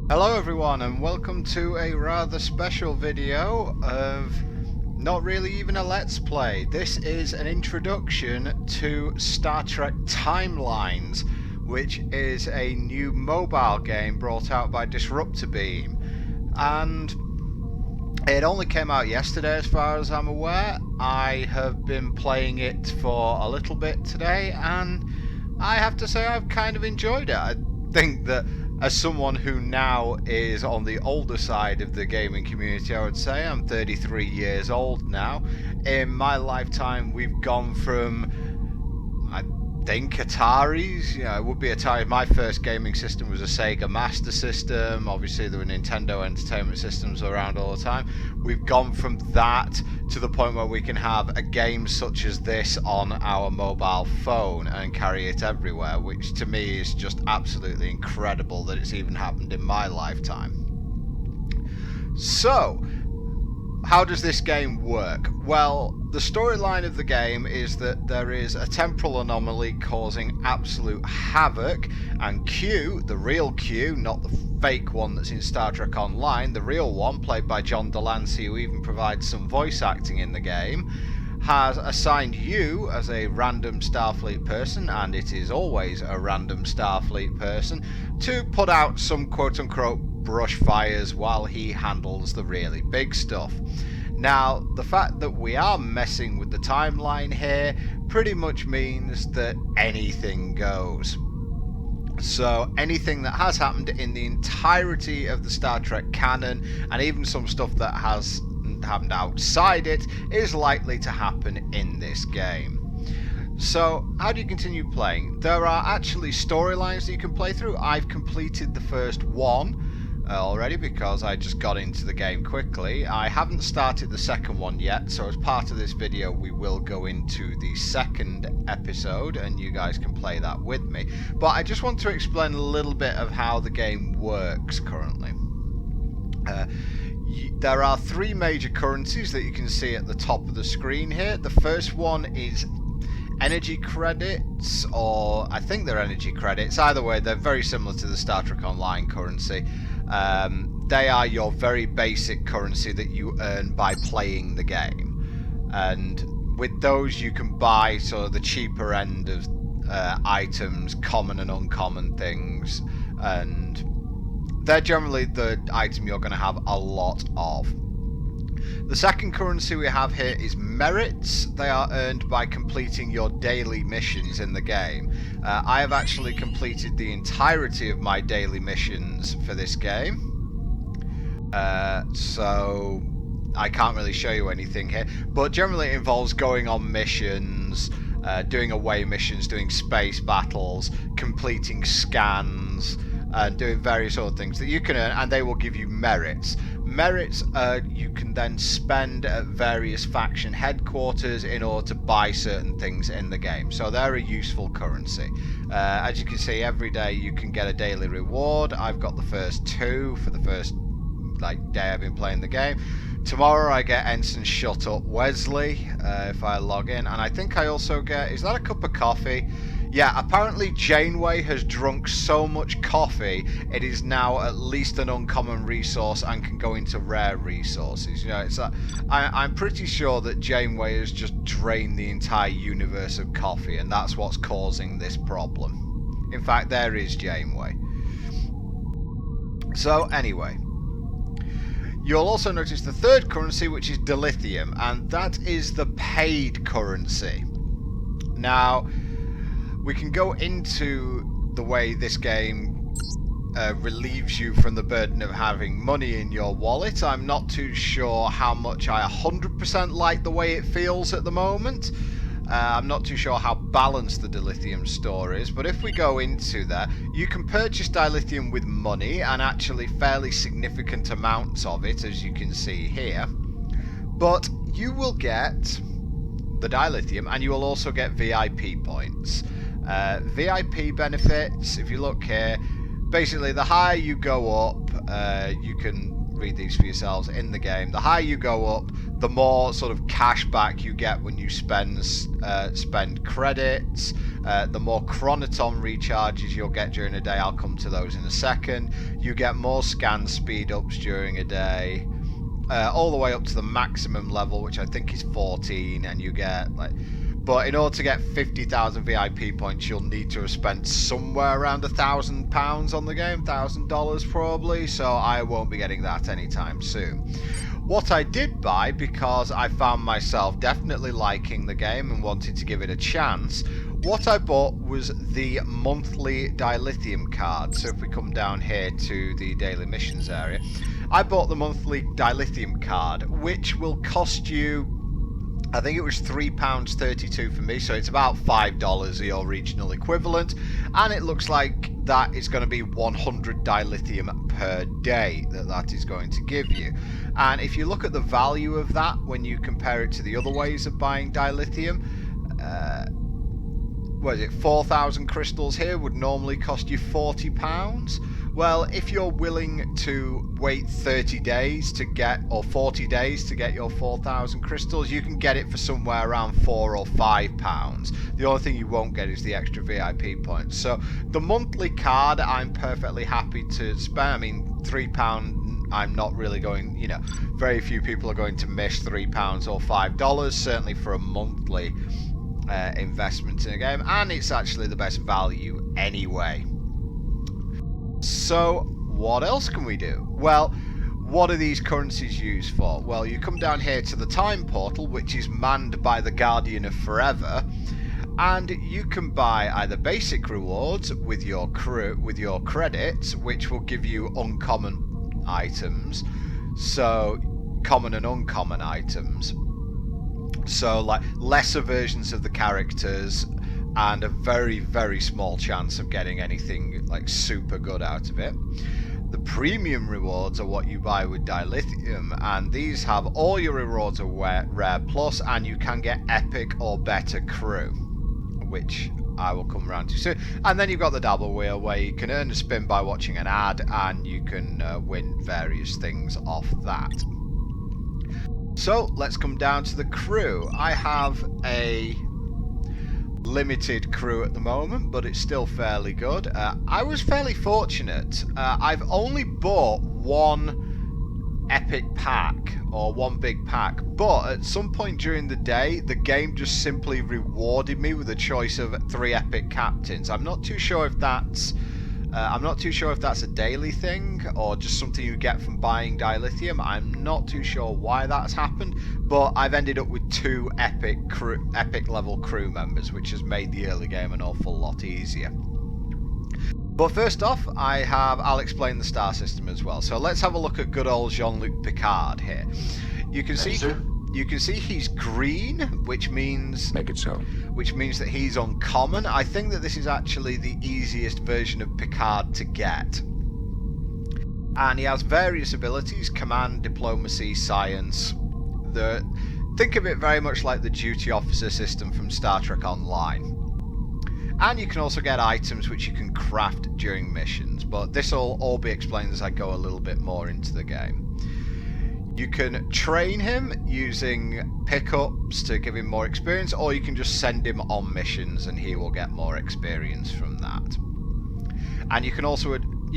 Hello everyone and welcome to a rather special video of not really even a let's play. This is an introduction to Star Trek Timelines, which is a new mobile game brought out by Disruptor Beam, and it only came out yesterday as far as I'm aware. I have been playing it for a little bit today and I have to say I've kind of enjoyed it. I think that as someone who now is on the older side of the gaming community, I would say I'm 33 years old now. In my lifetime, we've gone from, I think, Ataris. It would be Atari. My first gaming system was a Sega Master System. Obviously, there were Nintendo Entertainment Systems around all the time. We've gone from that to the point where we can have a game such as this on our mobile phone and carry it everywhere, which to me is just absolutely incredible that it's even happened in my lifetime. So, how does this game work? Well, the storyline of the game is that there is a temporal anomaly causing absolute havoc, and Q, the real Q, not the fake one that's in Star Trek Online, the real one, played by John Delancey, who even provides some voice acting in the game, has assigned you as a random Starfleet person, and it is always a random Starfleet person, to put out some quote-unquote brush fires while he handles the really big stuff. Now, the fact that we are messing with the timeline here pretty much means that anything goes. So anything that has happened in the entirety of the Star Trek canon, and even some stuff that has happened outside it, is likely to happen in this game. So, how do you continue playing? There are actually storylines that you can play through. I've completed the first one already because I just got into the game quickly. I haven't started the second one yet, so as part of this video we will go into the second episode and you guys can play that with me. But I just want to explain a little bit of how the game works currently. There are three major currencies that you can see at the top of the screen here. The first one is energy credits, or I think they're energy credits. Either way, they're very similar to the Star Trek Online currency. They are your very basic currency that you earn by playing the game, and with those you can buy sort of the cheaper end of items, common and uncommon things, and they're generally the item you're going to have a lot of. The second currency we have here is merits. They are earned by completing your daily missions in the game. I have actually completed the entirety of my daily missions for this game. So I can't really show you anything here, but generally it involves going on missions, doing away missions, doing space battles, completing scans, and doing various other things that you can earn, and they will give you merits. Merits you can then spend at various faction headquarters in order to buy certain things in the game. So they're a useful currency. As you can see, every day you can get a daily reward. I've got the first two for the first day I've been playing the game. Tomorrow I get Ensign Shuttle Wesley if I log in, and I think I also get, is that a cup of coffee? Yeah, apparently Janeway has drunk so much coffee it is now at least an uncommon resource and can go into rare resources. It's I'm pretty sure that Janeway has just drained the entire universe of coffee, and that's what's causing this problem. In fact, there is Janeway. So anyway, you'll also notice the third currency, which is dilithium, and that is the paid currency. Now, we can go into the way this game relieves you from the burden of having money in your wallet. I'm not too sure how much I 100% like the way it feels at the moment. I'm not too sure how balanced the dilithium store is, but if we go into there, you can purchase dilithium with money, and actually fairly significant amounts of it, as you can see here. But you will get the dilithium, and you will also get VIP points. VIP benefits, if you look here, basically the higher you go up, you can read these for yourselves in the game, the higher you go up, the more sort of cash back you get when you spend credits, The more chronoton recharges you'll get during a day, I'll come to those in a second. You get more scan speed ups during a day, all the way up to the maximum level, which I think is 14, and you get like. But in order to get 50,000 VIP points, you'll need to have spent somewhere around £1,000 on the game, $1,000 probably. So I won't be getting that anytime soon. What I did buy, because I found myself definitely liking the game and wanted to give it a chance, what I bought was the monthly dilithium card. So if we come down here to the daily missions area, I bought the monthly dilithium card, which will cost you, I think it was £3.32 for me, so it's about $5 your regional equivalent, and it looks like that is going to be 100 dilithium per day that is going to give you. And if you look at the value of that when you compare it to the other ways of buying dilithium, what is it, 4,000 crystals here would normally cost you £40. Well, if you're willing to wait 30 days to get, or 40 days to get your 4,000 crystals, you can get it for somewhere around £4 or £5. The only thing you won't get is the extra VIP points. So the monthly card, I'm perfectly happy to spend. I mean, £3, I'm not really going, you know, very few people are going to miss £3 or $5, certainly for a monthly investment in a game, and it's actually the best value anyway. So what else can we do? Well, what are these currencies used for? Well, you come down here to the time portal, which is manned by the Guardian of Forever, and you can buy either basic rewards with your credits, which will give you uncommon items, so common and uncommon items, so like lesser versions of the characters and a very, very small chance of getting anything like super good out of it. The premium rewards are what you buy with dilithium, and these have all your rewards are rare plus, and you can get epic or better crew, which I will come around to soon. And then you've got the dabble wheel, where you can earn a spin by watching an ad, and you can win various things off that. So let's come down to the crew. I have a limited crew at the moment, but it's still fairly good. I was fairly fortunate. I've only bought one epic pack, or one big pack, but at some point during the day the game just simply rewarded me with a choice of 3 epic captains. I'm not too sure if that's a daily thing or just something you get from buying dilithium. I'm not too sure why that's happened, but I've ended up with 2 epic level crew members, which has made the early game an awful lot easier. But first off, I'll explain the star system as well. So let's have a look at good old Jean-Luc Picard here. You can see he's green, which means Make it so. Which means that he's uncommon. I think that this is actually the easiest version of Picard to get. And he has various abilities: command, diplomacy, science. Think of it very much like the duty officer system from Star Trek Online. And you can also get items which you can craft during missions, but this will all be explained as I go a little bit more into the game. You can train him using pickups to give him more experience, or you can just send him on missions and he will get more experience from that. And you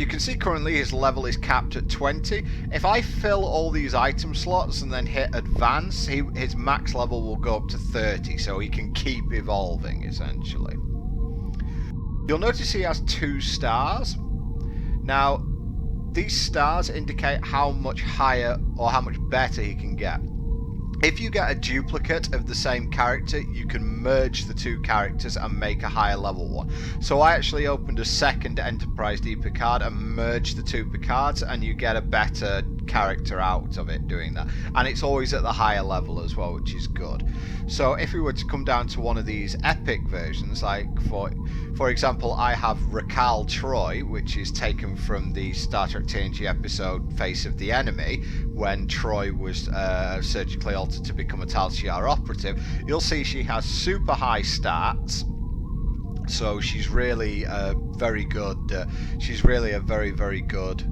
can see currently his level is capped at 20. If I fill all these item slots and then hit advance, his max level will go up to 30, so he can keep evolving essentially. You'll notice he has 2 stars. Now, these stars indicate how much higher or how much better he can get. If you get a duplicate of the same character, you can merge the 2 characters and make a higher level one. So I actually opened a second Enterprise D Picard and merged the 2 Picards, and you get a better character out of it doing that. And it's always at the higher level as well, which is good. So if we were to come down to one of these epic versions, like for example, I have Raquel Troy, which is taken from the Star Trek TNG episode Face of the Enemy, when Troy was surgically altered to become a Tal Shiar operative. You'll see she has super high stats, so she's really very good. She's really a very, very good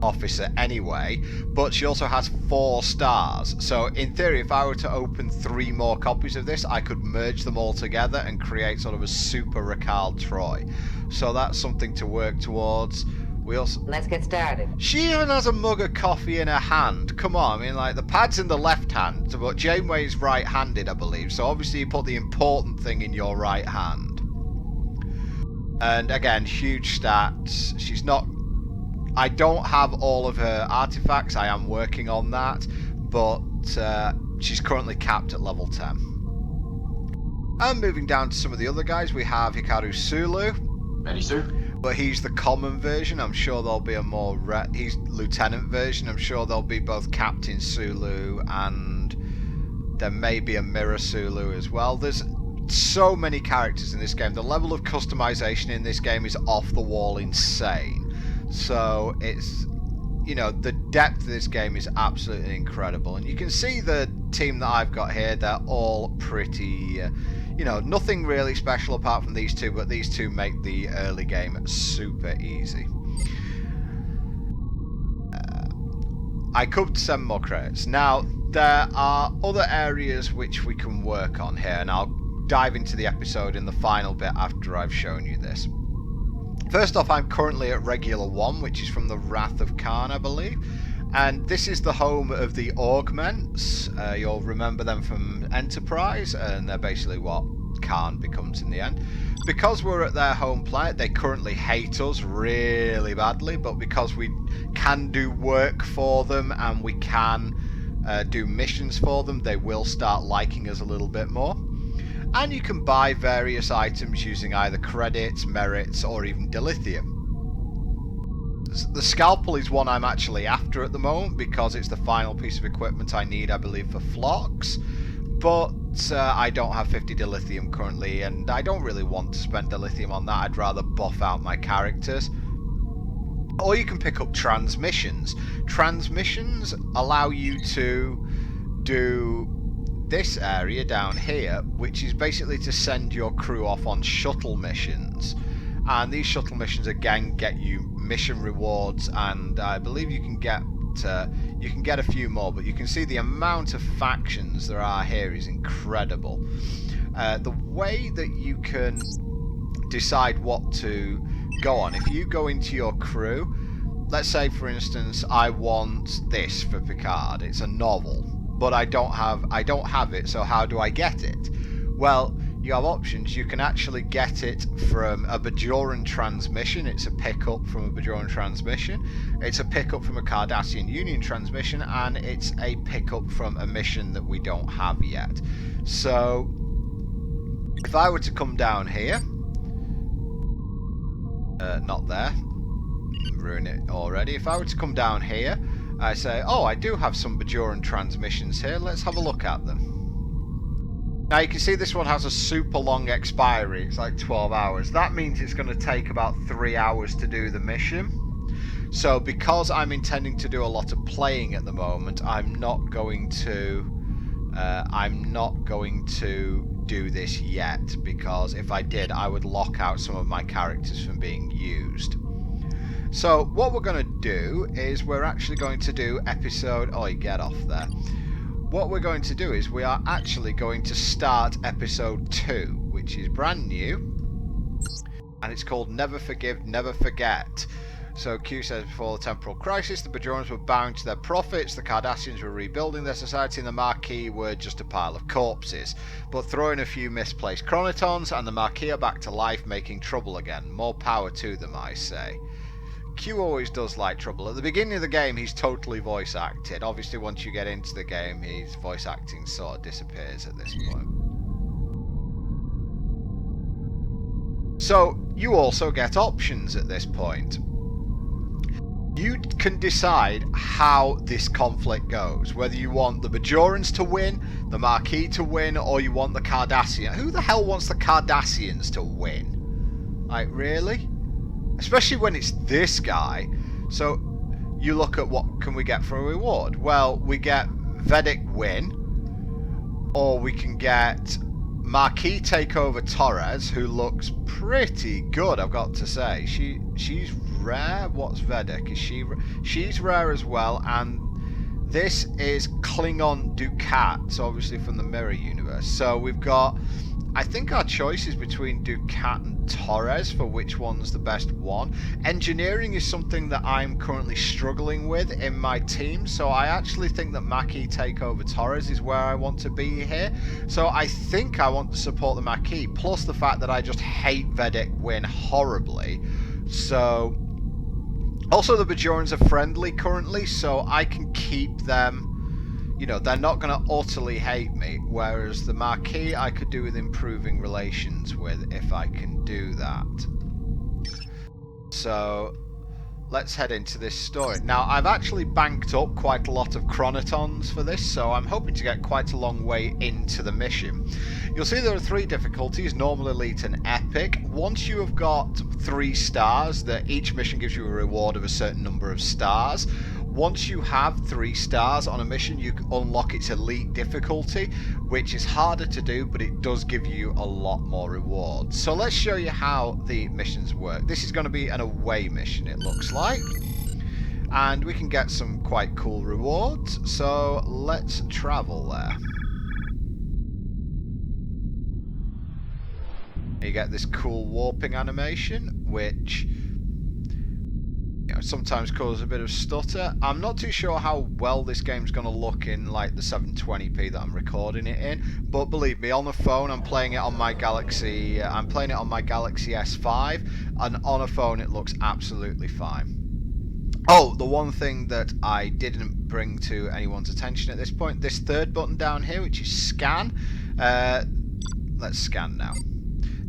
officer anyway, but she also has 4 stars. So in theory, if I were to open 3 more copies of this, I could merge them all together and create sort of a super Raquel Troy. So that's something to work towards. Let's get started. She even has a mug of coffee in her hand. Come on, I mean, like, the pad's in the left hand, but Janeway's right-handed, I believe. So obviously you put the important thing in your right hand. And again, huge stats. She's not... I don't have all of her artifacts. I am working on that, but she's currently capped at level 10. And moving down to some of the other guys, we have Hikaru Sulu. Ready, sir? But he's the common version. I'm sure there'll be a more... he's lieutenant version. I'm sure there'll be both Captain Sulu and there may be a Mirror Sulu as well. There's so many characters in this game. The level of customization in this game is off the wall insane. So it's, you know, the depth of this game is absolutely incredible. And you can see the team that I've got here, they're all pretty, you know, nothing really special apart from these two, but these two make the early game super easy. I could send more credits. Now, there are other areas which we can work on here, and I'll dive into the episode in the final bit after I've shown you this. First off, I'm currently at Regular 1, which is from the Wrath of Khan, I believe. And this is the home of the Augments. You'll remember them from Enterprise, and they're basically what Khan becomes in the end. Because we're at their home planet, they currently hate us really badly, but because we can do work for them and we can do missions for them, they will start liking us a little bit more. And you can buy various items using either credits, merits, or even dilithium. The scalpel is one I'm actually after at the moment because it's the final piece of equipment I need, I believe, for Phlox. But I don't have 50 dilithium currently, and I don't really want to spend dilithium on that. I'd rather buff out my characters. Or you can pick up transmissions. Transmissions allow you to do this area down here, which is basically to send your crew off on shuttle missions. And these shuttle missions again get you mission rewards, and I believe you can get a few more, but you can see the amount of factions there are here is incredible. The way that you can decide what to go on, if you go into your crew, let's say for instance I want this for Picard, it's a novel, but I don't have it, so how do I get it? Well, you have options. You can actually get it from a Bajoran transmission. It's a pickup from a Bajoran transmission. It's a pickup from a Cardassian Union transmission, and it's a pickup from a mission that we don't have yet. So, if I were to come down here, not there, ruin it already. If I were to come down here, I say, oh, I do have some Bajoran transmissions here. Let's have a look at them. Now you can see this one has a super long expiry. It's like 12 hours. That means it's going to take about 3 hours to do the mission. So because I'm intending to do a lot of playing at the moment, I'm not going to do this yet, because if I did, I would lock out some of my characters from being used. So what we're going to do is we're actually going to do episode... Oh, you get off there. What we're going to do is we are actually going to start episode 2, which is brand new, and it's called Never Forgive, Never Forget. So Q says, before the temporal crisis, the Bajorans were bound to their profits, the Cardassians were rebuilding their society, and the Maquis were just a pile of corpses. But throw in a few misplaced chronotons, and the Maquis are back to life, making trouble again. More power to them, I say. Q always does like trouble. At the beginning of the game, he's totally voice acted. Obviously, once you get into the game, his voice acting sort of disappears at this point. So, you also get options at this point. You can decide how this conflict goes. Whether you want the Bajorans to win, the Maquis to win, or you want the Cardassians. Who the hell wants the Cardassians to win? Like, really? Especially when it's this guy. So you look at what can we get for a reward. Well, we get Vedic win, or we can get Marquis take over Torres, who looks pretty good, I've got to say. She's rare. What's Vedek? Is she? She's rare as well, and this is Klingon Ducat, so obviously from the Mirror Universe. So we've got, I think our choice is between Ducat and Torres for which one's the best one. Engineering is something that I'm currently struggling with in my team, so I actually think that Maquis take over Torres is where I want to be here. So I think I want to support the Maquis, plus the fact that I just hate Vedek win horribly. So also the Bajorans are friendly currently, so I can keep them. You know, they're not going to utterly hate me, whereas the Marquis I could do with improving relations with if I can do that. So let's head into this story. Now, I've actually banked up quite a lot of chronotons for this, so I'm hoping to get quite a long way into the mission. You'll see there are 3 difficulties, normal, elite and epic. Once you have got 3 stars, that each mission gives you a reward of a certain number of stars. Once you have 3 stars on a mission, you unlock its elite difficulty, which is harder to do, but it does give you a lot more rewards. So let's show you how the missions work. This is going to be an away mission, it looks like. And we can get some quite cool rewards, so let's travel there. You get this cool warping animation, which sometimes cause a bit of stutter. I'm not too sure how well this game's going to look in like the 720p that I'm recording it in, but believe me, on the phone I'm playing it on my Galaxy. I'm playing it on my Galaxy S5, and on a phone it looks absolutely fine. Oh, the one thing that I didn't bring to anyone's attention at this point, this third button down here, which is scan. Let's scan now.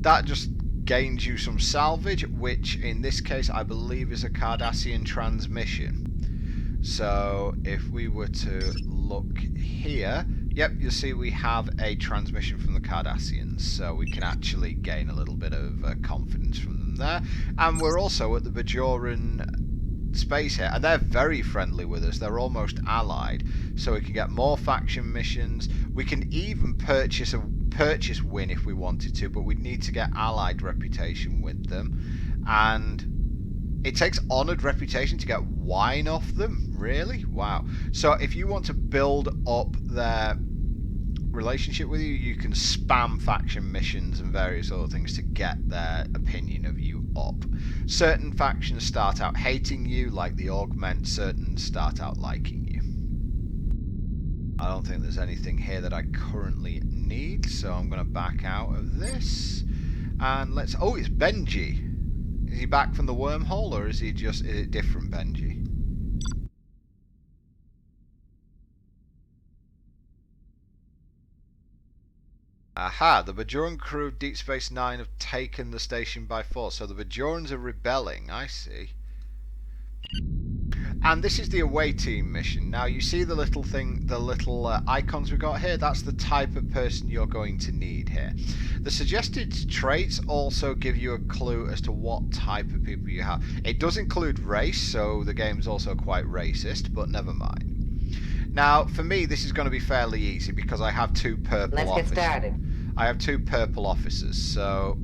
That just gains you some salvage, which in this case I believe is a Cardassian transmission. So if we were to look here, yep, you'll see we have a transmission from the Cardassians, so we can actually gain a little bit of confidence from them there. And we're also at the Bajoran space here, and they're very friendly with us. They're almost allied, so we can get more faction missions. We can even purchase win if we wanted to, but we'd need to get allied reputation with them, and it takes honored reputation to get wine off them. Really? Wow. So if you want to build up their relationship with you, you can spam faction missions and various other things to get their opinion of you up. Certain factions start out hating you, like the Augment. Certain start out liking you. I don't think there's anything here that I currently need, so I'm going to back out of this. And let's... Oh, it's Benji. Is he back from the wormhole, or is he just... Is it different Benji? Aha, the Bajoran crew of Deep Space Nine have taken the station by force. So the Bajorans are rebelling, I see. And this is the away team mission. Now you see the little thing, the little icons we got here, that's the type of person you're going to need here. The suggested traits also give you a clue as to what type of people you have. It does include race, so the game's also quite racist, but never mind. Now for me this is going to be fairly easy because I have 2 purple officers. Let's get started. I have 2 purple officers, so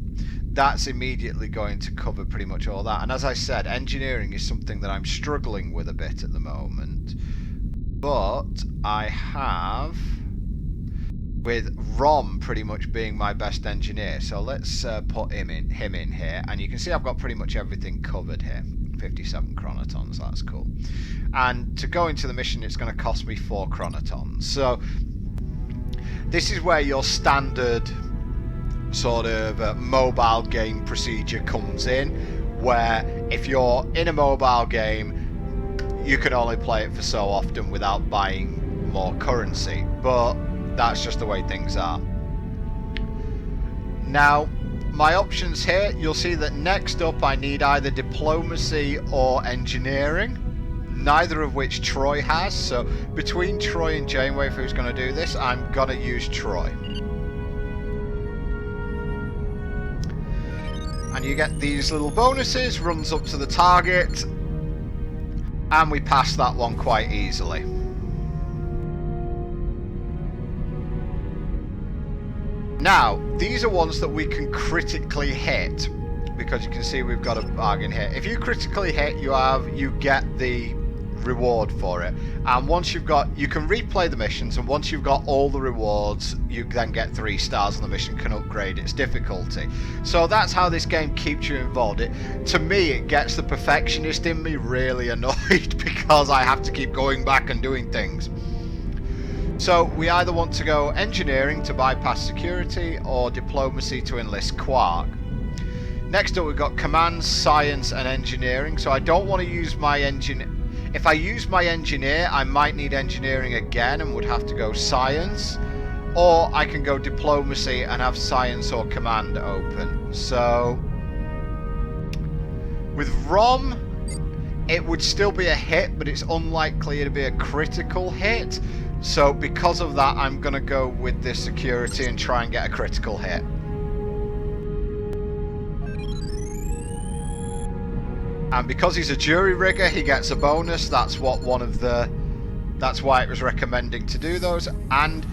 that's immediately going to cover pretty much all that. And as I said, engineering is something that I'm struggling with a bit at the moment. But I have, with Rom pretty much being my best engineer, so let's put him in here. And you can see I've got pretty much everything covered here. 57 chronotons, that's cool. And to go into the mission, it's going to cost me 4 chronotons. So this is where your standard sort of mobile game procedure comes in, where if you're in a mobile game you can only play it for so often without buying more currency, but that's just the way things are. Now my options here, you'll see that next up I need either diplomacy or engineering, neither of which Troy has, so between Troy and Janeway, who's going to do this, I'm going to use Troy. And you get these little bonuses, runs up to the target, and we pass that one quite easily. Now, these are ones that we can critically hit, because you can see we've got a bargain here. If you critically hit, you get the reward for it, and once you can replay the missions, and once you've got all the rewards, you then get 3 stars on the mission, can upgrade its difficulty. So that's how this game keeps you involved. To me, it gets the perfectionist in me really annoyed because I have to keep going back and doing things. So we either want to go engineering to bypass security, or diplomacy to enlist Quark. Next up, we've got command, science, and engineering. So I don't want to use my engine. If I use my engineer, I might need engineering again and would have to go science. Or I can go diplomacy and have science or command open. So with ROM, it would still be a hit, but it's unlikely to be a critical hit. So because of that, I'm going to go with this security and try and get a critical hit. And because he's a jury rigger, he gets a bonus. That's why it was recommending to do those. And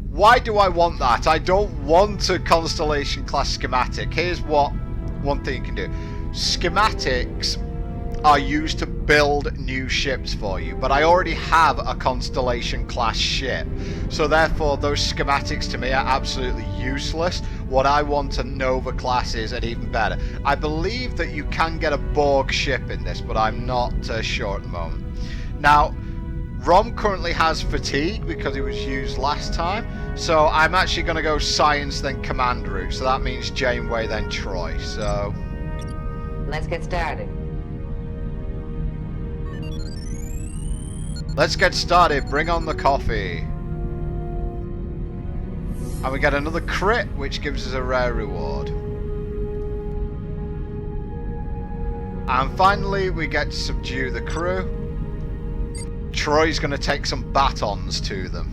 why do I want that? I don't want a Constellation class schematic. Here's one thing you can do. Schematics are used to build new ships for you, but I already have a Constellation class ship, so therefore those schematics to me are absolutely useless. What I want a Nova class is, and even better. I believe that you can get a Borg ship in this, but I'm not sure at the moment. Now, ROM currently has fatigue because it was used last time, so I'm actually going to go science then command route, so that means Janeway then Troy. So let's get started. Let's get started. Bring on the coffee. And we get another crit, which gives us a rare reward. And finally, we get to subdue the crew. Troy's going to take some batons to them.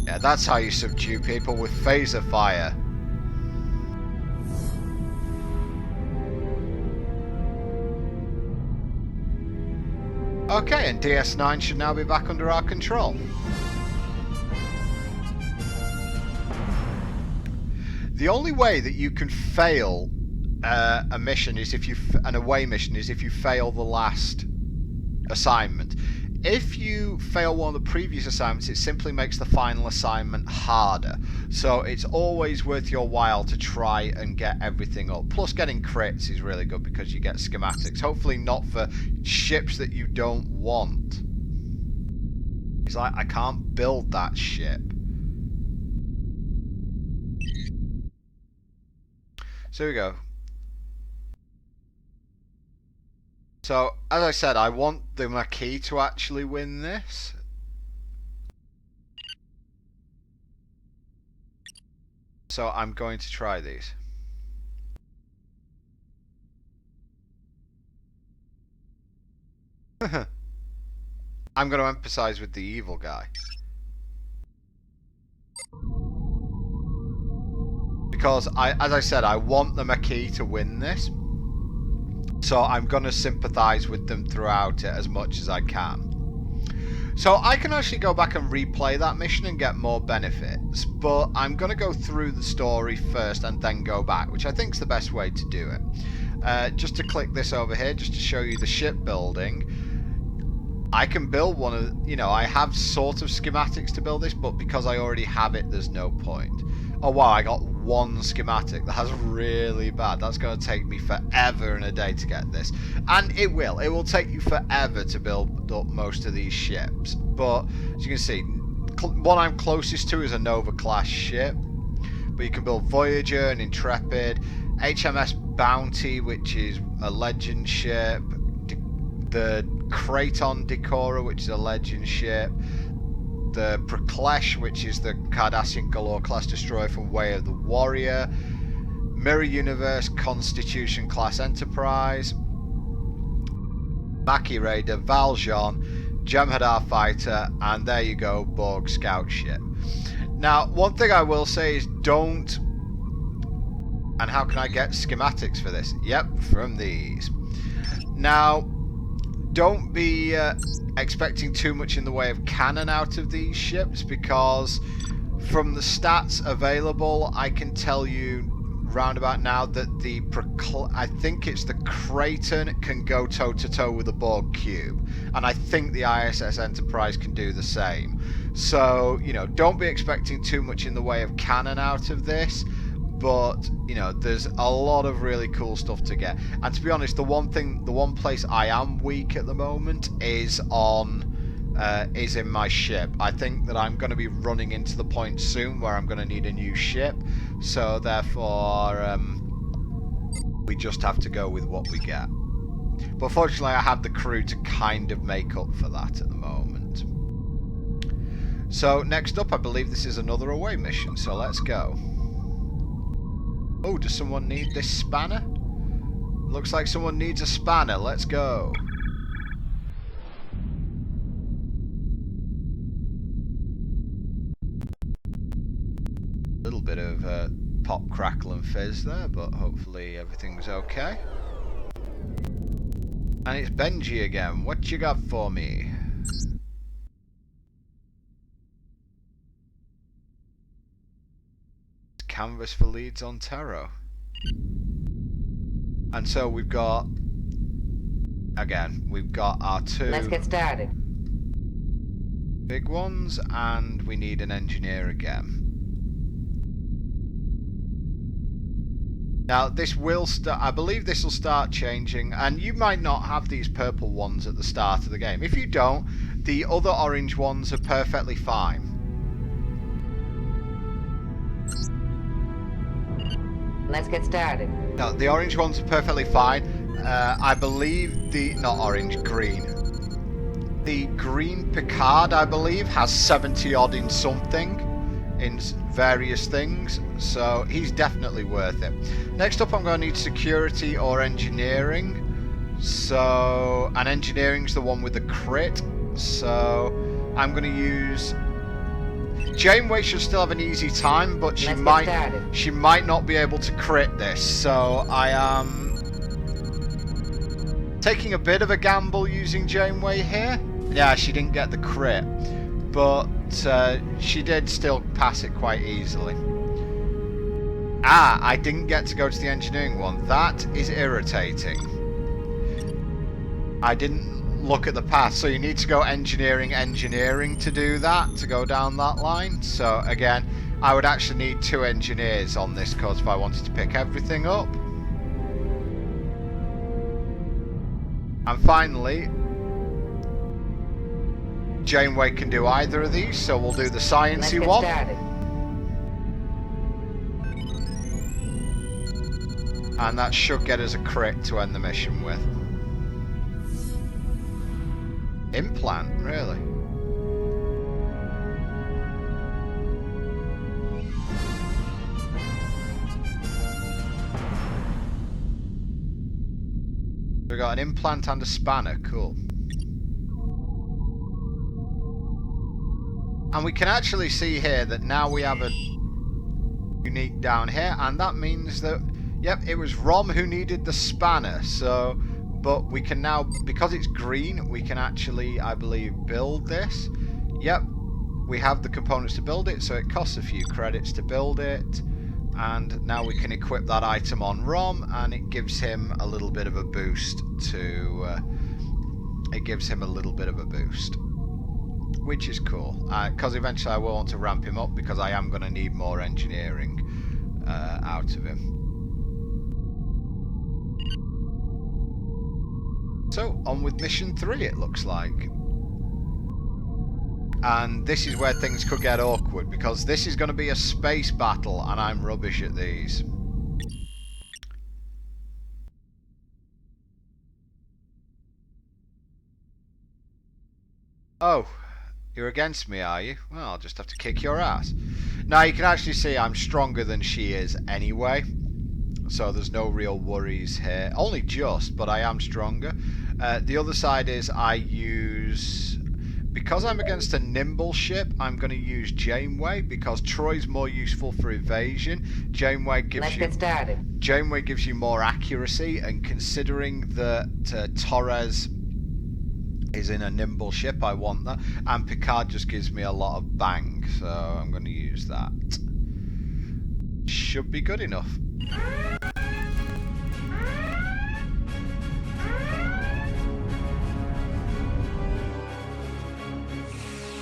Yeah, that's how you subdue people, with phaser fire. Okay, and DS9 should now be back under our control. The only way that you can fail a mission is an away mission is if you fail the last assignment. If you fail one of the previous assignments, it simply makes the final assignment harder. So it's always worth your while to try and get everything up. Plus getting crits is really good because you get schematics. Hopefully not for ships that you don't want. It's like, I can't build that ship. So here we go. So, as I said, I want the Maquis to actually win this. So I'm going to try these. I'm going to emphasize with the evil guy. Because, as I said, I want the Maquis to win this. So I'm going to sympathise with them throughout it as much as I can. So I can actually go back and replay that mission and get more benefits, but I'm going to go through the story first and then go back, which I think is the best way to do it. Just to click this over here, just to show you the shipbuilding. I can build one of, I have sort of schematics to build this, but because I already have it, there's no point. Oh wow, I got one schematic. That's really bad. That's going to take me forever and a day to get this. And it will. It will take you forever to build up most of these ships. But, as you can see, one I'm closest to is a Nova class ship. But you can build Voyager and Intrepid, HMS Bounty, which is a legend ship, the Kraton Decorer, which is a legend ship, the Preclesh, which is the Cardassian Galore class destroyer from Way of the Warrior, Mirror Universe Constitution class Enterprise, Maquis Raider, Valjean, Jem'Hadar Fighter, and there you go, Borg Scout ship. Now, one thing I will say is don't... And how can I get schematics for this? Yep, from these. Now, don't be expecting too much in the way of cannon out of these ships, because From the stats available, I can tell you roundabout now that I think it's the Kraton can go toe to toe with the Borg cube, and I think the ISS Enterprise can do the same. So, you know, don't be expecting too much in the way of canon out of this, but you know, there's a lot of really cool stuff to get. And to be honest, the one place I am weak at the moment is in my ship. I think that I'm going to be running into the point soon where I'm going to need a new ship, so therefore we just have to go with what we get. But fortunately I have the crew to kind of make up for that at the moment. So next up, I believe this is another away mission, so let's go. Oh, does someone need this spanner? Looks like someone needs a spanner. Let's go. Little bit of pop, crackle and fizz there, but hopefully everything's okay. And it's Benji again. What you got for me? Canvas for Leeds on Tarot. And so we've got, again, we've got our two... Let's get started. Big ones, and we need an engineer again. Now this will start, I believe this will start changing, and you might not have these purple ones at the start of the game. If you don't, the other orange ones are perfectly fine. Let's get started. No, the orange ones are perfectly fine. I believe not orange, green. The green Picard, I believe, has 70 odd in something, in various things, so he's definitely worth it. Next up, I'm going to need security or engineering. So, and engineering's the one with the crit. So, I'm going to use... Janeway should still have an easy time, but she might not be able to crit this. So I am taking a bit of a gamble using Janeway here. Yeah, she didn't get the crit, but she did still pass it quite easily. Ah, I didn't get to go to the engineering one. That is irritating. I didn't look at the path, so you need to go engineering to do that, to go down that line. So again, I would actually need 2 engineers on this course if I wanted to pick everything up. And finally, Janeway can do either of these, so we'll do the sciencey one. And that should get us a crit to end the mission with. Implant, really? We got an implant and a spanner, cool. And we can actually see here that now we have a unique down here, and that means that, yep, it was Rom who needed the spanner, so... But we can now, because it's green, we can actually, I believe, build this. Yep, we have the components to build it, so it costs a few credits to build it. And now we can equip that item on Rom, and it gives him a little bit of a boost to... which is cool. Because eventually I will want to ramp him up, because I am going to need more engineering out of him. So, on with mission 3 it looks like. And this is where things could get awkward, because this is going to be a space battle, and I'm rubbish at these. Oh, you're against me, are you? Well, I'll just have to kick your ass. Now, you can actually see I'm stronger than she is anyway. So there's no real worries here. Only just, but I am stronger. The other side is I use... Because I'm against a nimble ship, I'm going to use Janeway, because Troy's more useful for evasion. Janeway gives you more accuracy, and considering that Torres is in a nimble ship. I want that. And Picard just gives me a lot of bang, so I'm going to use that. Should be good enough.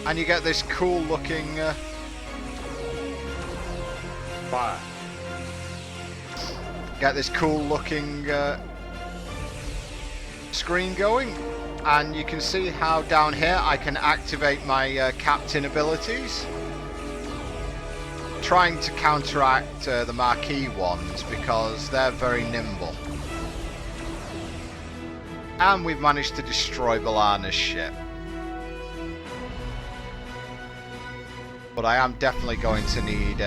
And you get this cool looking Fire. screen going, and you can see how down here I can activate my captain abilities, trying to counteract the marquee ones because they're very nimble. And we've managed to destroy B'Elanna's ship. But I am definitely going to need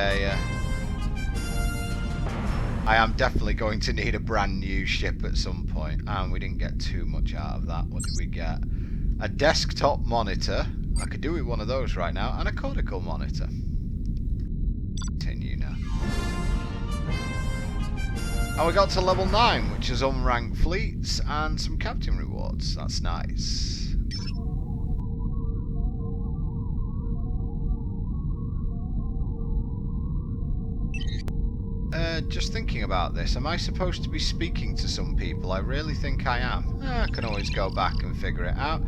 a brand new ship at some point, and we didn't get too much out of that. What did we get? A desktop monitor. I could do with one of those right now, and a cortical monitor. Continue now. And we got to level 9, which is unranked fleets and some captain rewards. That's nice. Just thinking about this, am I supposed to be speaking to some people? I really think I am. I can always go back and figure it out.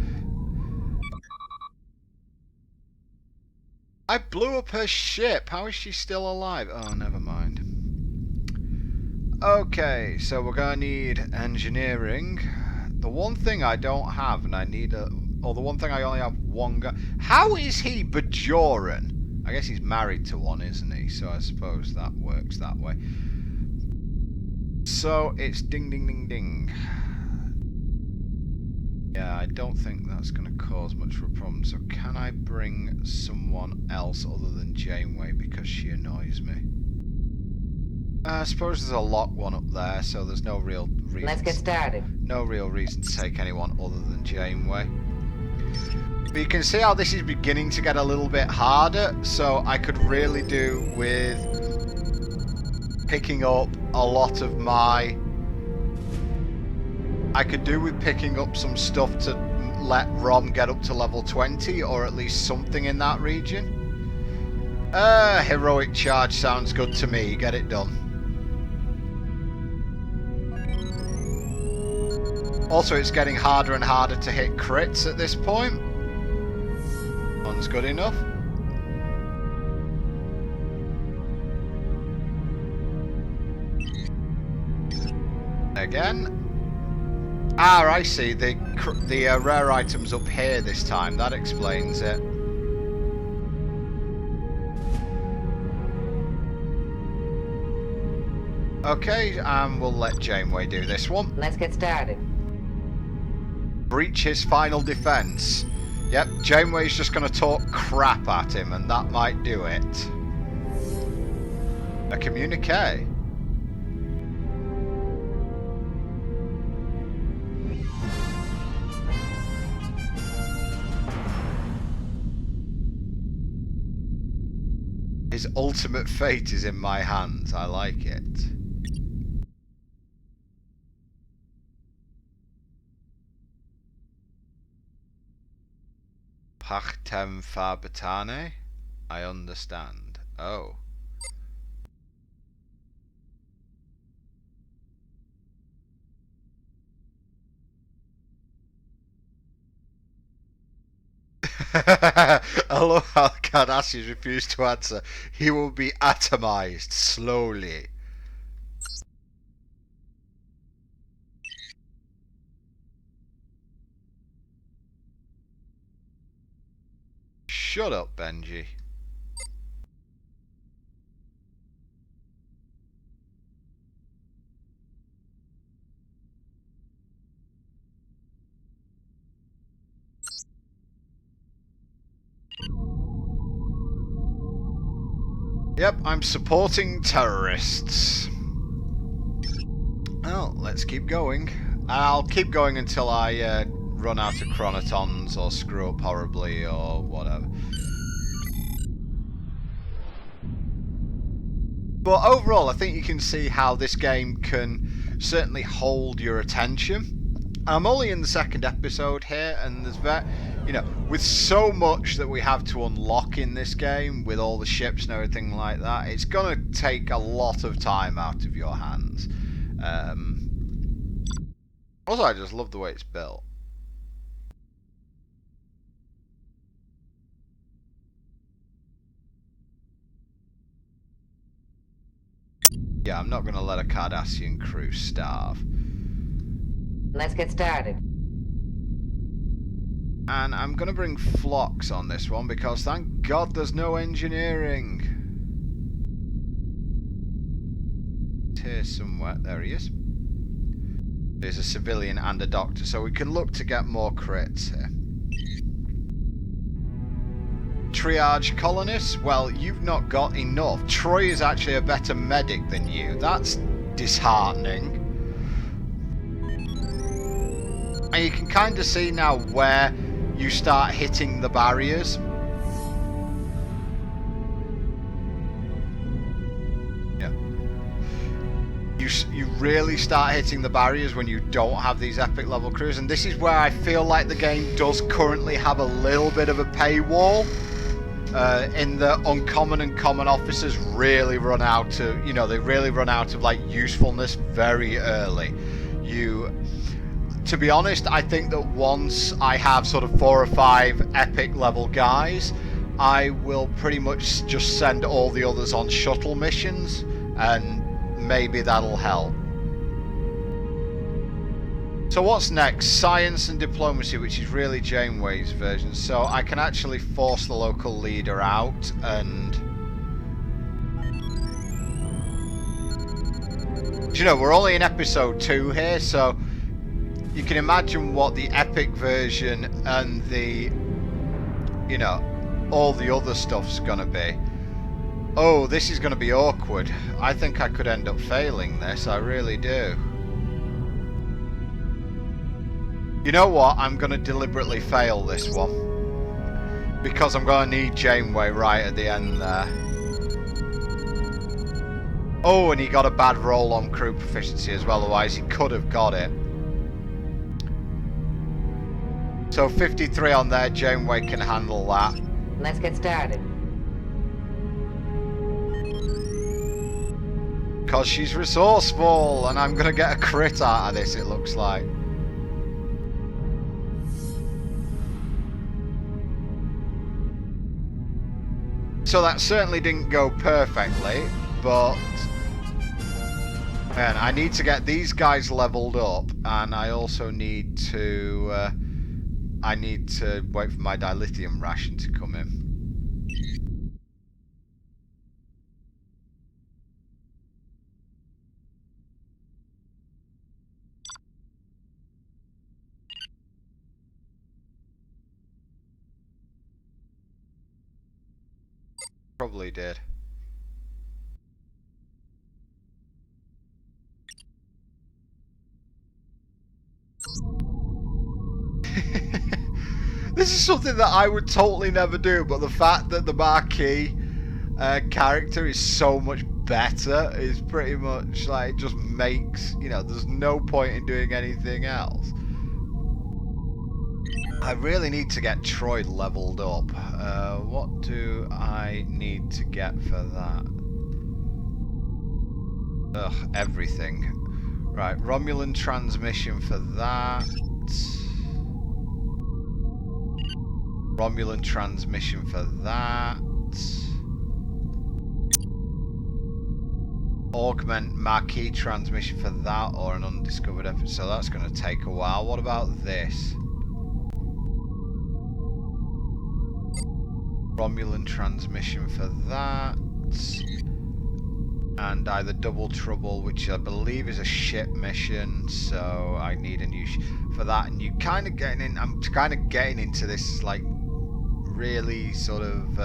I blew up her ship. How is she still alive? Oh, never mind. Okay, so we're going to need engineering. The one thing I don't have, and I need the one thing I only have one guy. How is he Bajoran? I guess he's married to one, isn't he? So I suppose that works that way. So it's ding ding ding ding. Yeah, I don't think that's going to cause much of a problem. So can I bring someone else other than Janeway because she annoys me? I suppose there's a lock one up there, so there's no real reason. Let's get started. No real reason to take anyone other than Janeway. But you can see how this is beginning to get a little bit harder, so I could really do with picking up a lot of my... I could do with picking up some stuff to let Rom get up to level 20, or at least something in that region. Heroic charge sounds good to me. Get it done. Also, it's getting harder and harder to hit crits at this point. One's good enough. Again. Ah, I see. The rare items up here this time. That explains it. Okay, and we'll let Janeway do this one. Let's get started. Breach his final defense. Yep, Janeway's just going to talk crap at him, and that might do it. A communique. His ultimate fate is in my hands. I like it. Pachtem Fabertane? I understand. Oh. I love how Cardassians refuse to answer. He will be atomized slowly. Shut up, Benji. Yep, I'm supporting terrorists. Well, let's keep going. I'll keep going until I run out of chronotons or screw up horribly or whatever. But overall, I think you can see how this game can certainly hold your attention. I'm only in the second episode here, and there's with so much that we have to unlock in this game, with all the ships and everything like that, it's gonna take a lot of time out of your hands. Also, I just love the way it's built. Yeah, I'm not gonna let a Cardassian crew starve. Let's get started. And I'm going to bring Phlox on this one because thank God there's no engineering. Here somewhere. There he is. There's a civilian and a doctor, so we can look to get more crits here. Triage colonists? Well, you've not got enough. Troy is actually a better medic than you. That's disheartening. And you can kind of see now where you start hitting the barriers. Yeah. You really start hitting the barriers when you don't have these epic level crews, and this is where I feel like the game does currently have a little bit of a paywall. In the uncommon and common officers really run out of, they really run out of like usefulness very early. To be honest, I think that once I have sort of 4 or 5 epic level guys, I will pretty much just send all the others on shuttle missions, and maybe that'll help. So what's next? Science and diplomacy, which is really Janeway's version. So I can actually force the local leader out, and we're only in episode 2 here, so you can imagine what the epic version and the, all the other stuff's gonna be. Oh, this is gonna be awkward. I think I could end up failing this, I really do. You know what? I'm gonna deliberately fail this one, because I'm gonna need Janeway right at the end there. Oh, and he got a bad roll on crew proficiency as well, otherwise he could have got it. So 53 on there, Janeway can handle that. Let's get started. Because she's resourceful, and I'm going to get a crit out of this, it looks like. So that certainly didn't go perfectly, but man, I need to get these guys leveled up, and I also need to wait for my dilithium ration to come in. Probably did. This is something that I would totally never do, but the fact that the marquee character is so much better is pretty much like, it just makes, there's no point in doing anything else. I really need to get Troy leveled up. What do I need to get for that? Ugh, everything. Right, Romulan transmission for that. Romulan transmission for that. Augment Marquee transmission for that, or an undiscovered episode. So that's going to take a while. What about this? Romulan transmission for that. And either Double Trouble, which I believe is a ship mission, so I need a new for that. And you kind of getting in. I'm kind of getting into this like really sort of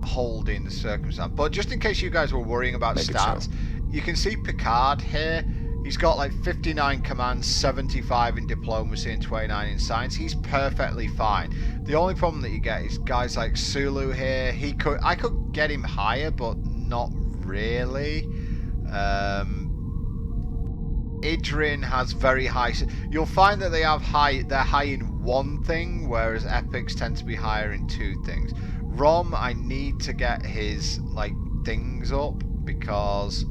holding circumstance. But just in case you guys were worrying about stats, you can see Picard here. He's got like 59 commands, 75 in diplomacy, and 29 in science. He's perfectly fine. The only problem that you get is guys like Sulu here. I could get him higher, but not really. Idrin has very high. You'll find that they have high. They're high in one thing, whereas epics tend to be higher in two things. Rom, I need to get his like things up because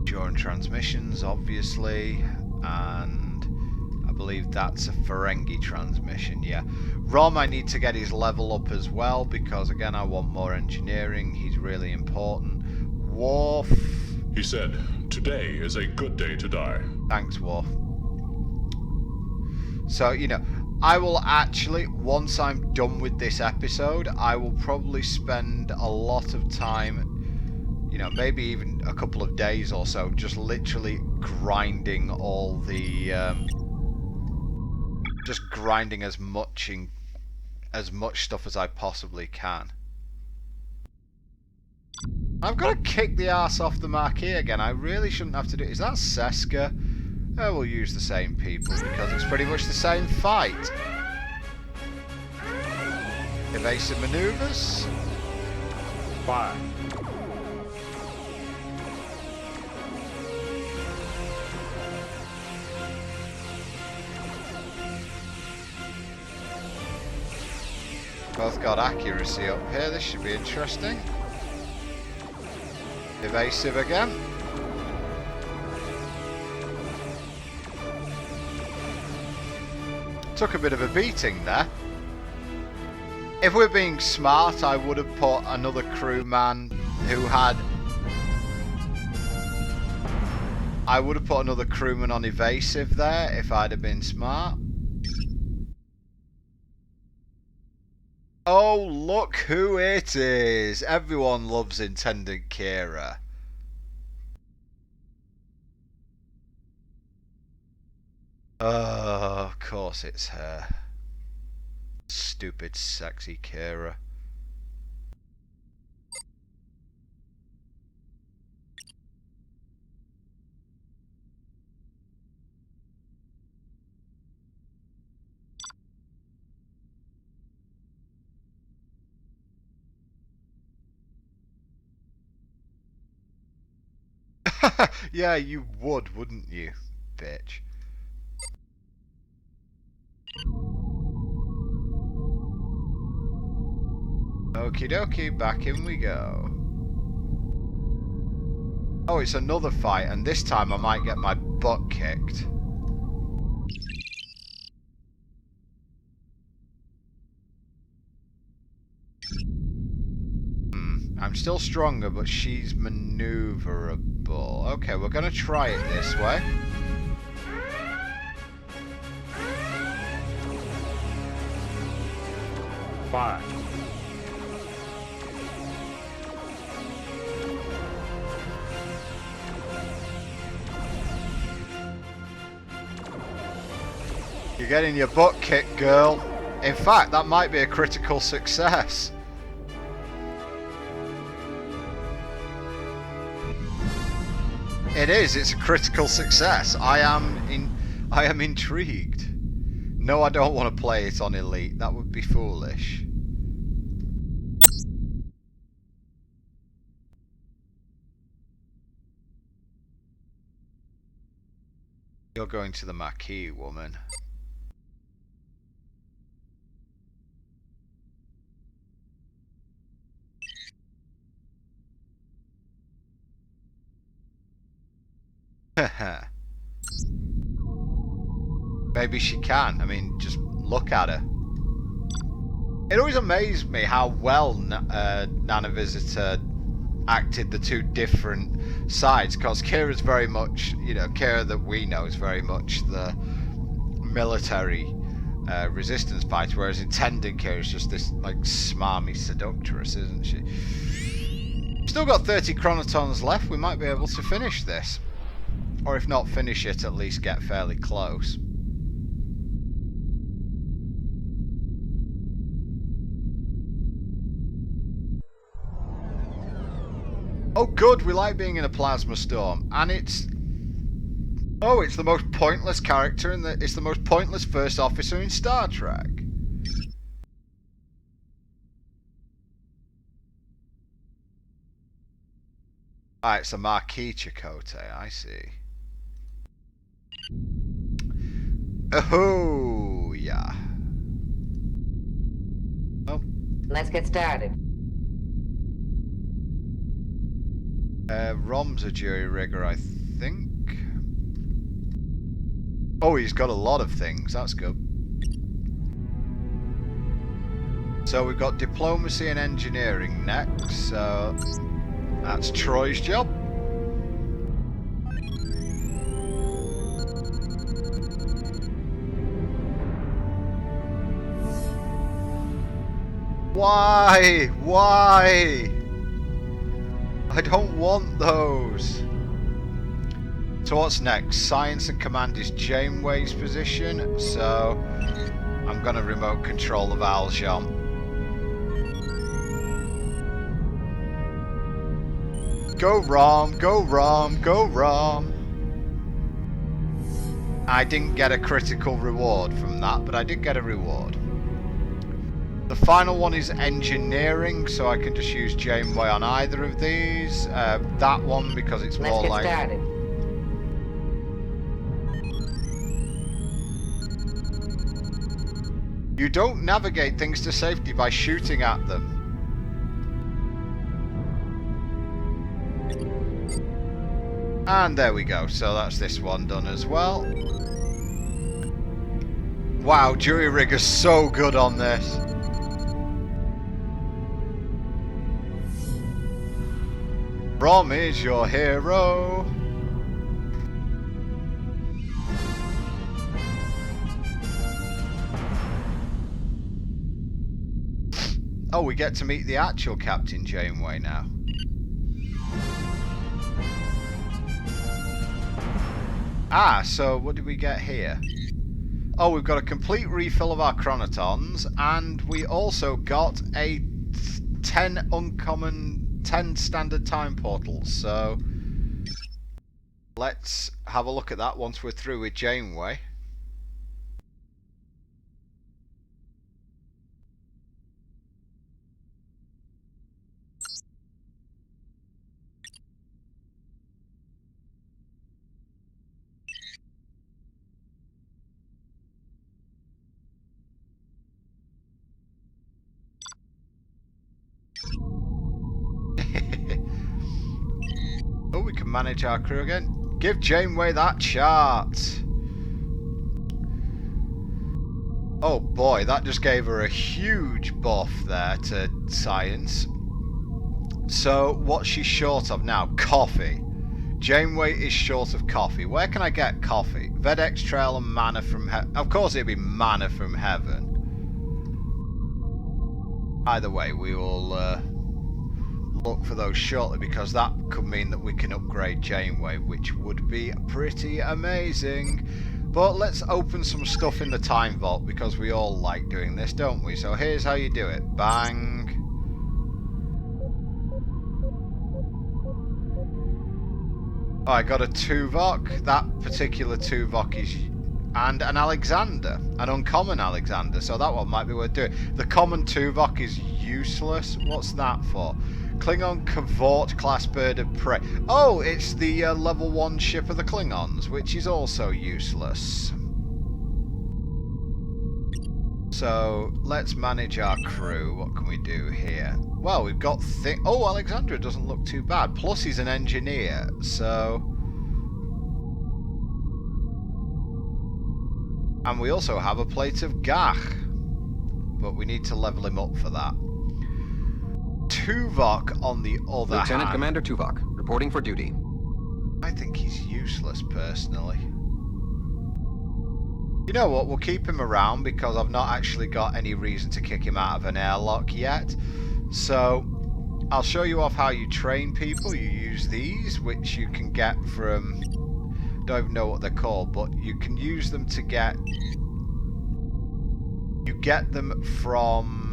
during transmissions, obviously, and I believe that's a Ferengi transmission. Yeah, Rom, I need to get his level up as well because again, I want more engineering. He's really important. Worf. He said, "Today is a good day to die." Thanks, Worf. So, you know, I will actually, once I'm done with this episode, I will probably spend a lot of time, you know, maybe even a couple of days or so, just literally grinding all the, just grinding as much stuff as I possibly can. I've got to kick the arse off the marquee again. I really shouldn't have to do it. Is that Seska? We'll use the same people because it's pretty much the same fight. Evasive maneuvers. Fire. Both got accuracy up here. This should be interesting. Evasive again. Took a bit of a beating there. If we're being smart, I would have put another crewman who had... I would have put another crewman on evasive there if I'd have been smart. Oh, look who it is! Everyone loves Intendant Kira. Oh, of course it's her. Stupid, sexy Kira. Yeah, you would, wouldn't you, bitch? Okie dokie, back in we go. Oh, it's another fight, and this time I might get my butt kicked. I'm still stronger, but she's maneuverable. Okay, we're gonna try it this way. Fire. You're getting your butt kicked, girl. In fact, that might be a critical success. It is. It's a critical success. I am intrigued. No, I don't want to play it on Elite. That would be foolish. You're going to the Maquis, woman. Maybe she can. I mean, just look at her. It always amazed me how well Nana Visitor acted the two different sides, because Kira's very much, you know, Kira that we know is very much the military resistance fighter, whereas Intendant Kira is just this like smarmy seductress, isn't she? Still got 30 chronotons left. We might be able to finish this. Or if not finish it, at least get fairly close. Oh good, we like being in a plasma storm. And it's... Oh, it's the most pointless character in the... It's the most pointless first officer in Star Trek. Ah, it's a Marquis Chakotay, I see. Oh, yeah. Oh. Let's get started. Rom's a jury rigger, I think. Oh, he's got a lot of things. That's good. So we've got diplomacy and engineering next. So that's Troy's job. Why? Why? I don't want those. So what's next? Science and command is Janeway's position. So I'm going to remote control the Valjean. Go Rom, go Rom, go Rom. I didn't get a critical reward from that, but I did get a reward. The final one is engineering, so I can just use Janeway on either of these. That one because it's more like... Let's get started. You don't navigate things to safety by shooting at them. And there we go, so that's this one done as well. Wow, jury rigger's so good on this. Rom is your hero. Oh, we get to meet the actual Captain Janeway now. Ah, so what did we get here? Oh, we've got a complete refill of our chronotons, and we also got a 10 standard time portals, so let's have a look at that once we're through with Janeway. Oh, we can manage our crew again. Give Janeway that chart. Oh boy, that just gave her a huge buff there to science. So what's she short of now? Coffee. Janeway is short of coffee. Where can I get coffee? Vedex Trail and mana from heaven. Of course it'd be mana from heaven. Either way, we will look for those shortly, because that could mean that we can upgrade Janeway, which would be pretty amazing. But let's open some stuff in the time vault, because we all like doing this, don't we? So here's how you do it. Bang. Oh, I got a Tuvok. That particular Tuvok is... and an Alexander. An uncommon Alexander. So that one might be worth doing. The common Tuvok is useless. What's that for? Klingon Cavort class bird of prey. Oh, it's the level 1 ship of the Klingons, which is also useless. So let's manage our crew. What can we do here? Well, we've got oh, Alexandra doesn't look too bad. Plus he's an engineer, so... and we also have a plate of Gach. But we need to level him up for that. Tuvok, on the other hand... Lieutenant Commander Tuvok, reporting for duty. I think he's useless, personally. You know what, we'll keep him around because I've not actually got any reason to kick him out of an airlock yet. So, I'll show you off how you train people. You use these, which you can get from... don't even know what they're called, but you can use them to get... you get them from...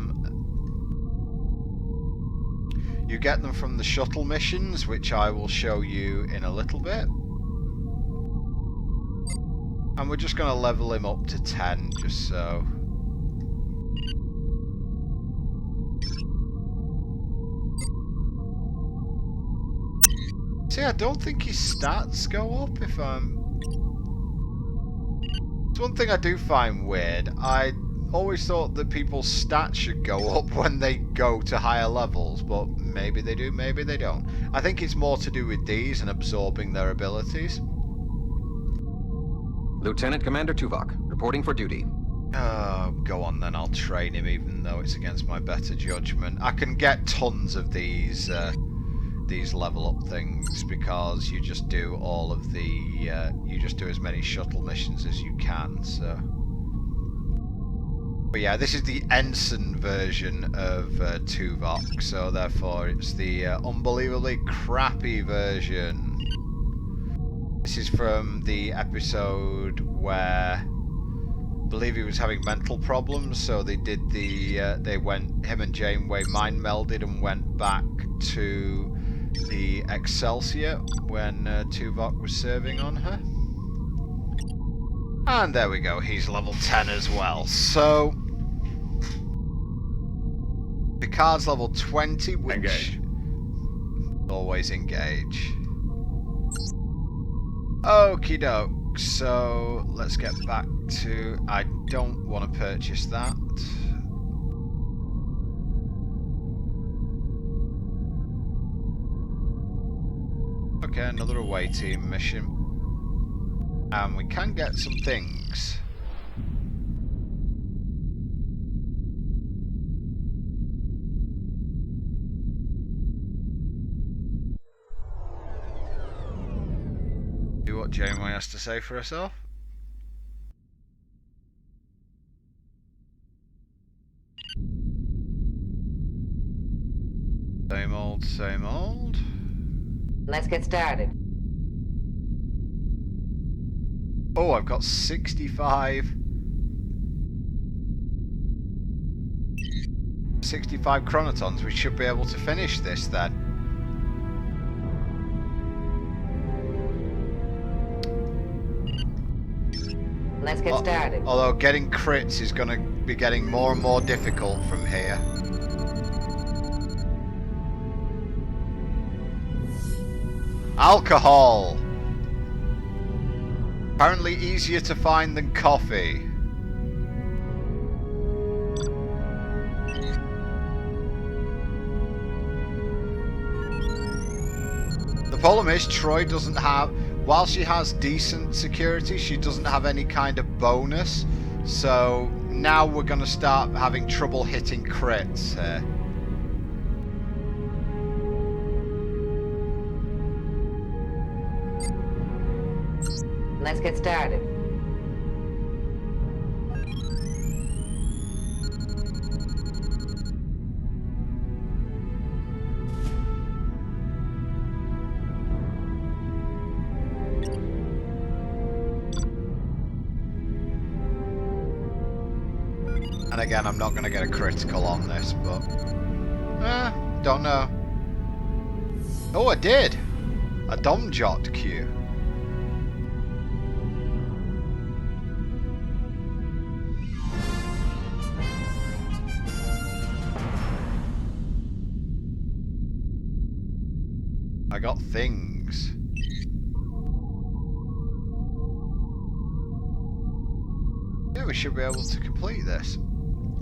you get them from the shuttle missions, which I will show you in a little bit. And we're just going to level him up to 10, just so. See, I don't think his stats go up if I'm... It's one thing I do find weird. I always thought that people's stats should go up when they go to higher levels, but maybe they do, maybe they don't. I think it's more to do with these and absorbing their abilities. Lieutenant Commander Tuvok, reporting for duty. Go on then, I'll train him even though it's against my better judgment. I can get tons of these level up things because you just do all of the, you just do as many shuttle missions as you can, so. But yeah, this is the ensign version of Tuvok, so therefore it's the unbelievably crappy version. This is from the episode where I believe he was having mental problems, so they did the him and Janeway mind melded and went back to the Excelsior when Tuvok was serving on her. And there we go, he's level 10 as well. So Picard's level 20, which Engage. always engage. Okie doke. So let's get back to. I don't want to purchase that. Okay, another away team mission. And we can get some things. Do what Janeway has to say for herself. Same old, same old. Let's get started. Oh, I've got 65 chronotons. We should be able to finish this then. Let's get started. Although getting crits is going to be getting more and more difficult from here. Alcohol! Apparently easier to find than coffee. The problem is Troy doesn't have, while she has decent security, she doesn't have any kind of bonus. So now we're going to start having trouble hitting crits here. Let's get started. And again, I'm not going to get a critical on this, but don't know. Oh, I did! A Domjot queue. I got things. Yeah, we should be able to complete this.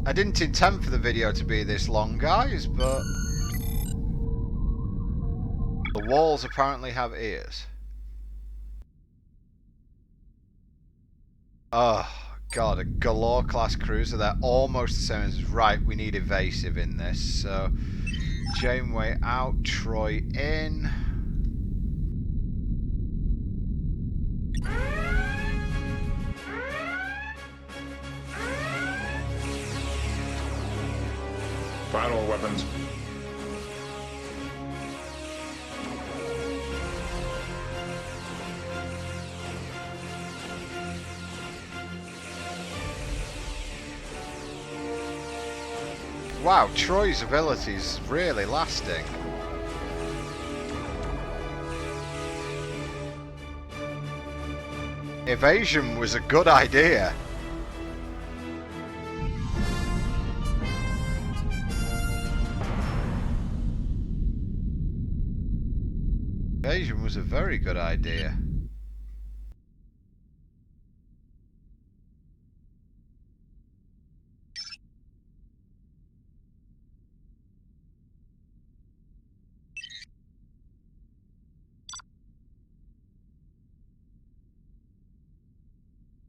I didn't intend for the video to be this long, guys, but the walls apparently have ears. Oh, God, a Galore class cruiser. They're almost the same as... Right, we need evasive in this, so... Janeway out, Troy in. Fire all weapons. Wow, Troy's ability's really lasting. Evasion was a good idea. Evasion was a very good idea.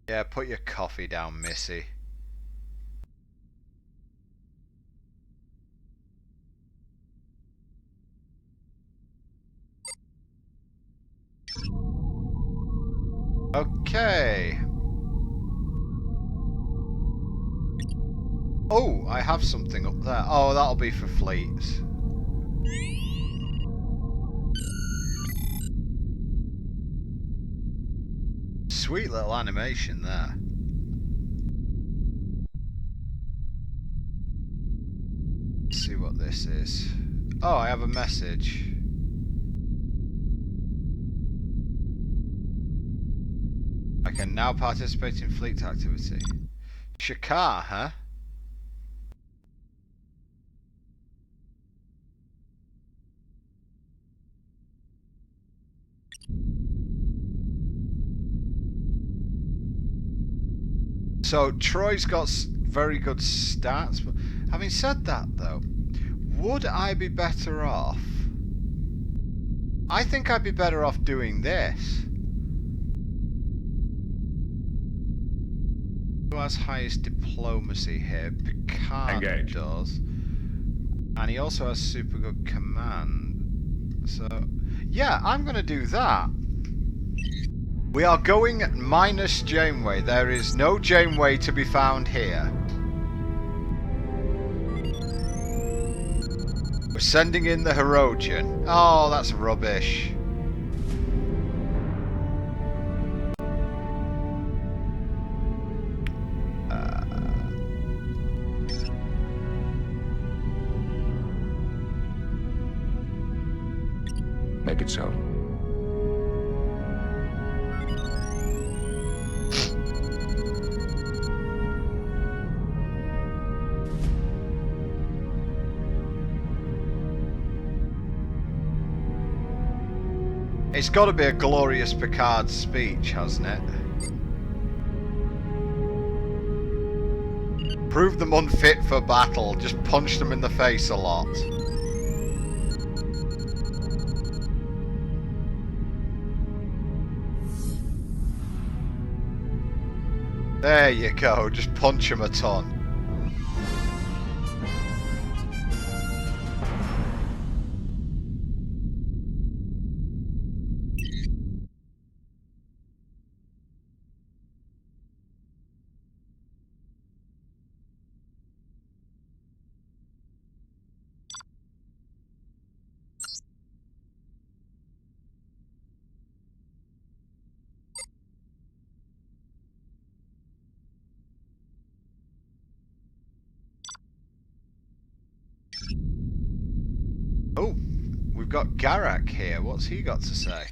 Yeah, put your coffee down, Missy. Okay. Oh, I have something up there. Oh, that'll be for fleets. Sweet little animation there. Let's see what this is. Oh, I have a message. I can now participate in fleet activity. Shakar, huh? So Troy's got very good stats, but having said that though, would I be better off? I think I'd be better off doing this. Who has highest diplomacy here? Picard Engage. does. And he also has super good command. So, yeah, I'm going to do that. We are going minus Janeway. There is no Janeway to be found here. We're sending in the Herodian. Oh, that's rubbish. Make it so. It's got to be a glorious Picard speech, hasn't it? Prove them unfit for battle. Just punch them in the face a lot. There you go. Just punch them a ton. Oh, we've got Garak here. What's he got to say?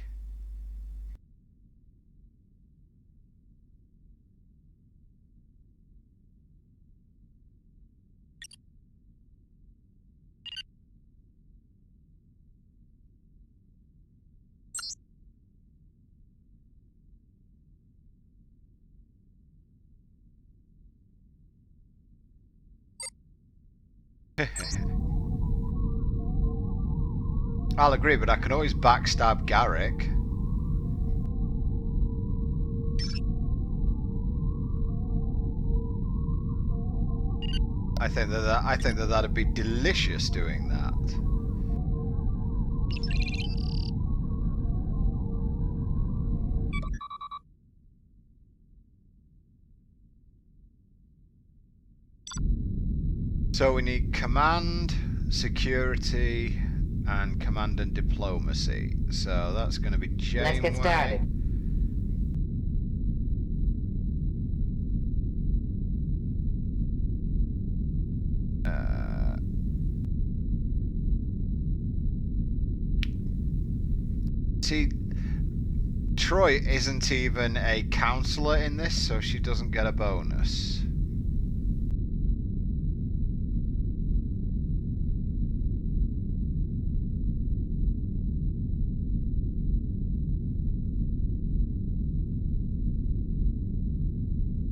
I'll agree, but I can always backstab Garak. I think that that'd be delicious doing that. So we need command, security, and command and diplomacy. So that's going to be Janeway. Let's get started. See, Troy isn't even a counselor in this, so she doesn't get a bonus.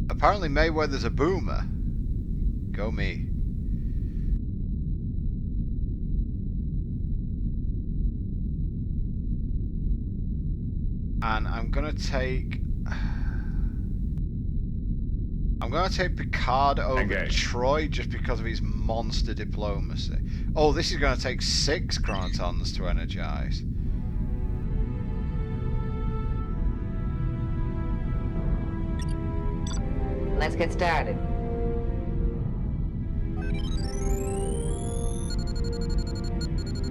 Apparently Mayweather's a boomer. Go me. And I'm gonna take... I'm going to take Picard over Engage. Troy just because of his monster diplomacy. Oh, this is going to take 6 chronotons to energize. Let's get started.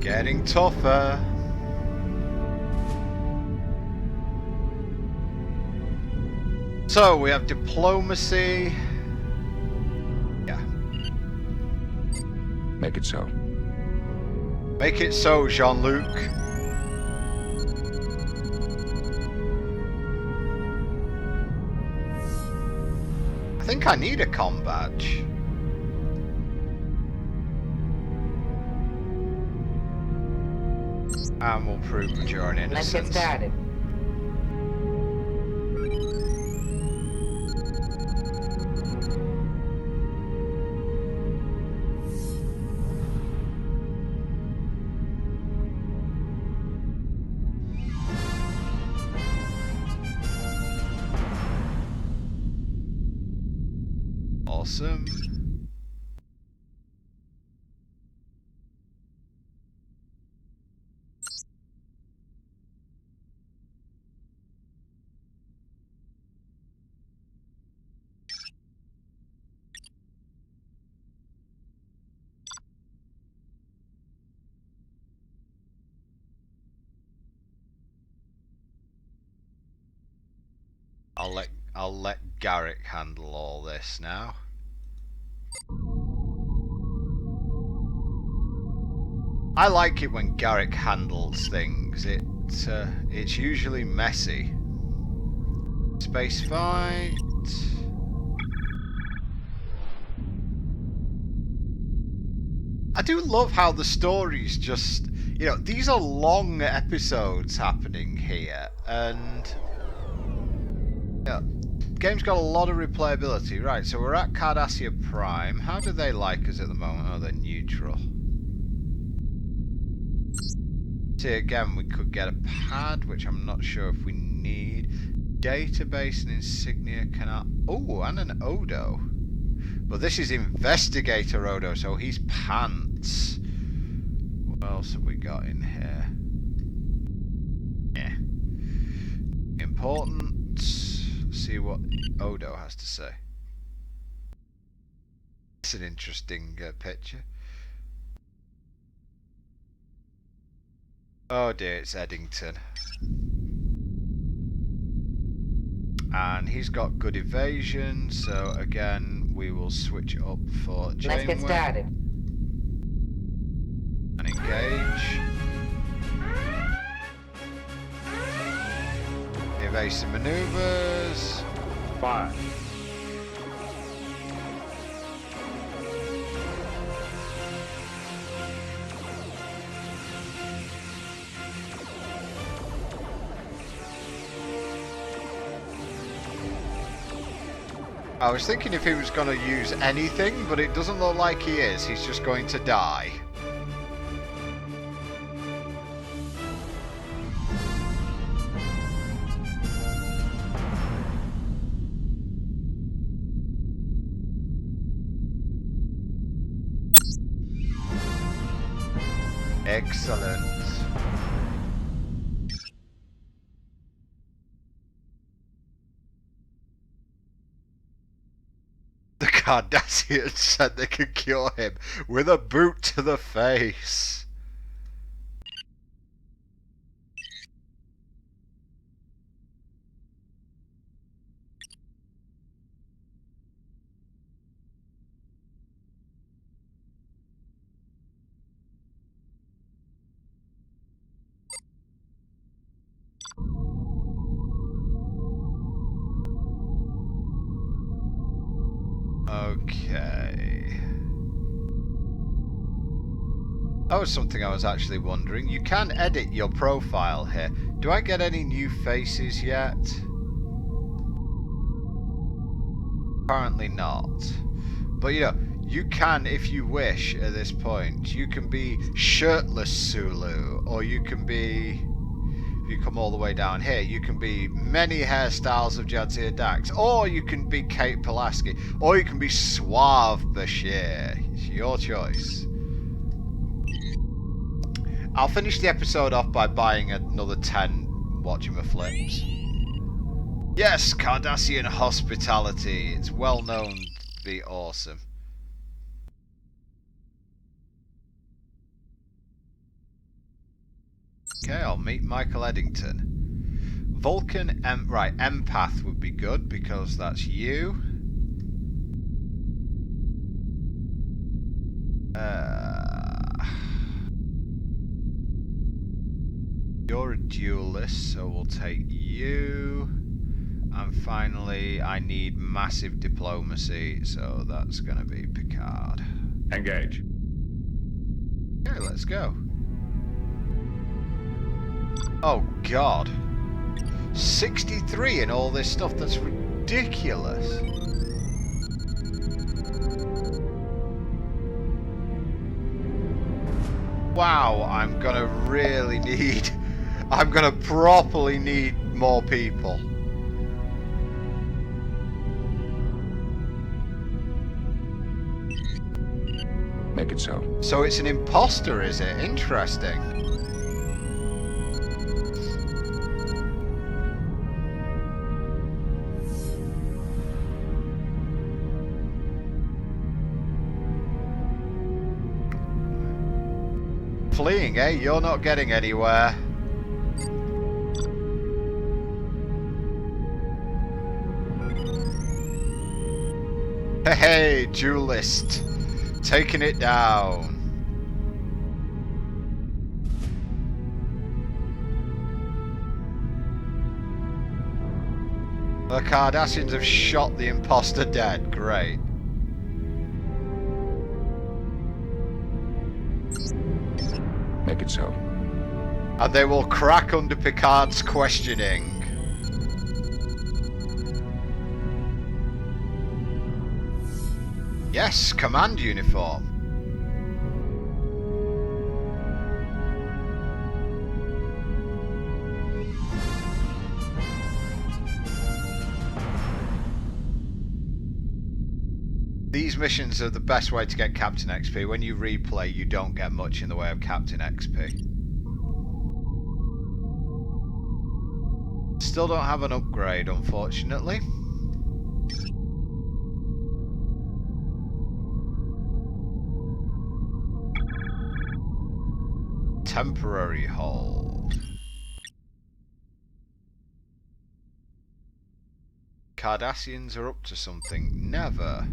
Getting tougher. So we have diplomacy. Yeah. Make it so. Make it so, Jean-Luc. I think I need a comm badge. And we'll prove your innocence. Let's get started. Awesome. I'll let Garrick handle all this now. I like it when Garrick handles things. It's usually messy. Space fight. I do love how the story's just, you know, these are long episodes happening here, and yeah, game's got a lot of replayability. Right, so we're at Cardassia Prime. How do they like us at the moment? Oh, they're neutral. See, again, we could get a pad, which I'm not sure if we need. Database and insignia canal. Oh, and an Odo. But this is Investigator Odo, so he's pants. What else have we got in here? Yeah. Important. See what Odo has to say. It's an interesting picture. Oh dear, it's Eddington. And he's got good evasion, so again, we will switch up for Janeway. Let's get started. And engage. Evasive maneuvers. Fire. I was thinking if he was going to use anything, but it doesn't look like he is. He's just going to die. Excellent. The Cardassians said they could cure him with a boot to the face. Okay. That was something I was actually wondering. You can edit your profile here. Do I get any new faces yet? Apparently not. But you know, you can, if you wish at this point, you can be shirtless Sulu, or you can be... you come all the way down here. You can be many hairstyles of Jadzia Dax, or you can be Kate Pulaski, or you can be Suave Bashir. It's your choice. I'll finish the episode off by buying another 10 Watch'em-a-Flips. Yes, Cardassian hospitality. It's well known to be awesome. Okay, I'll meet Michael Eddington. Vulcan, right, empath would be good because that's you. You're a duelist, so we'll take you. And finally, I need massive diplomacy, so that's going to be Picard. Engage. Okay, let's go. Oh, God. 63 in all this stuff, that's ridiculous. Wow, I'm going to really need... I'm going to properly need more people. Make it so. So it's an imposter, is it? Interesting. Fleeing, eh? You're not getting anywhere. Hey, duelist. Taking it down. The Cardassians have shot the imposter dead. Great. Make it so. And they will crack under Picard's questioning. Yes, command uniform. These missions are the best way to get Captain XP. When you replay, you don't get much in the way of Captain XP. Still don't have an upgrade, unfortunately. Temporary hold. Cardassians are up to something. Never.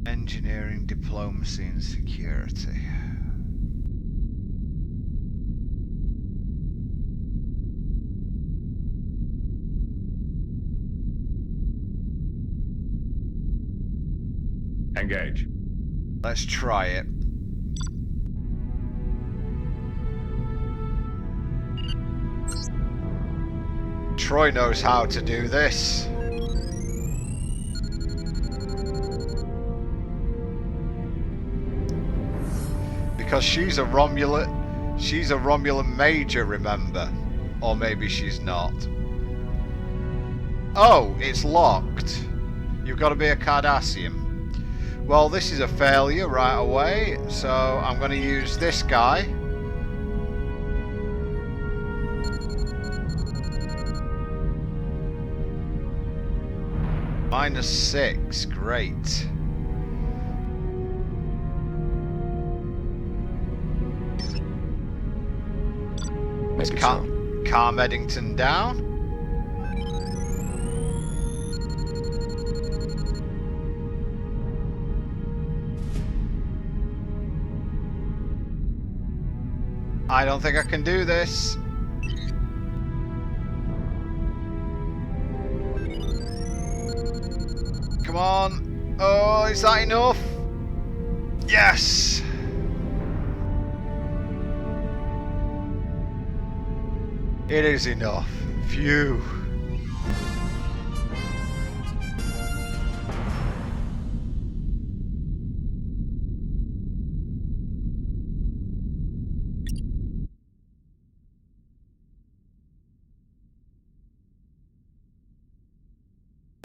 Engineering, diplomacy, and security. Engage. Let's try it. Troy knows how to do this. Because she's a Romulan major, remember? Or maybe she's not. Oh, it's locked. You've got to be a Cardassian. Well, this is a failure right away, so I'm going to use this guy. -6, great. Make it so. Calm Eddington down. I don't think I can do this. Come on. Oh, is that enough? Yes. It is enough. Phew.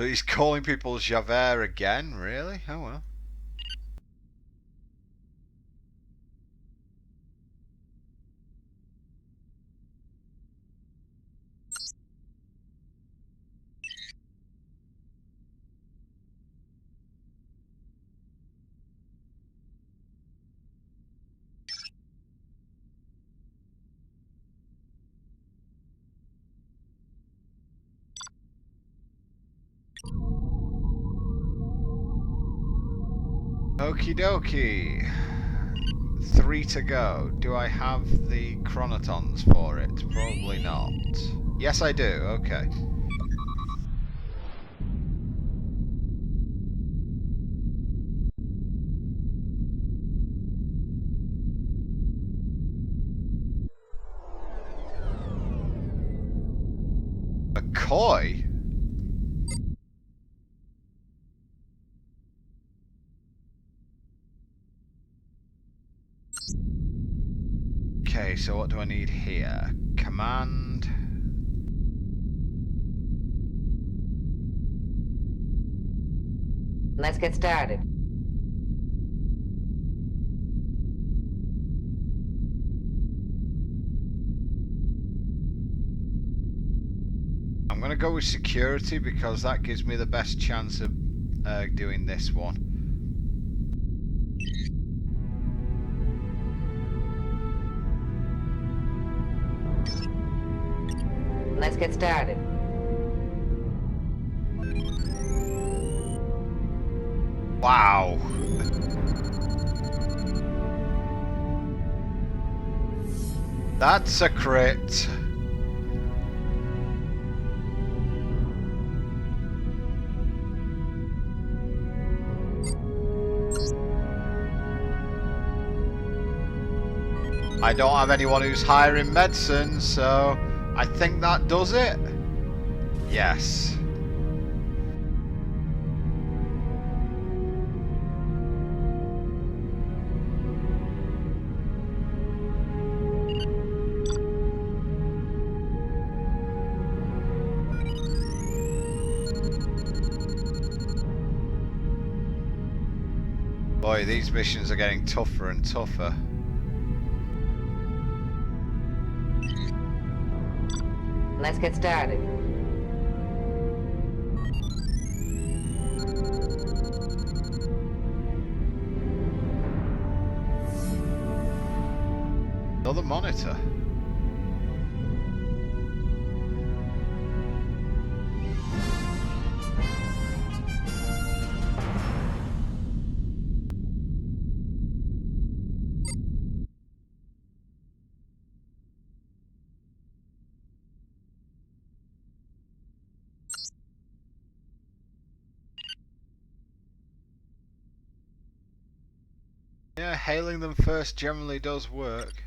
So he's calling people Javert again? Really? Oh well. Okie dokie. 3 to go. Do I have the chronotons for it? Probably not. Yes, I do. Okay. McCoy? Okay, so what do I need here? Command. Let's get started. I'm going to go with security because that gives me the best chance of doing this one. Let's get started. Wow. That's a crit. I don't have anyone who's higher in medicine, so I think that does it. Yes. Boy, these missions are getting tougher and tougher. Let's get started. Another monitor. Yeah, hailing them first generally does work.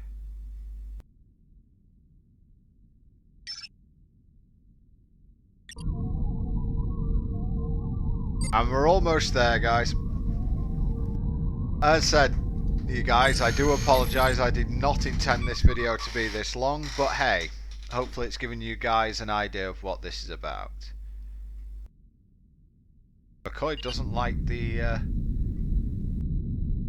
And we're almost there, guys. As said, you guys, I do apologise. I did not intend this video to be this long, but hey, hopefully it's given you guys an idea of what this is about. McCoy doesn't like the...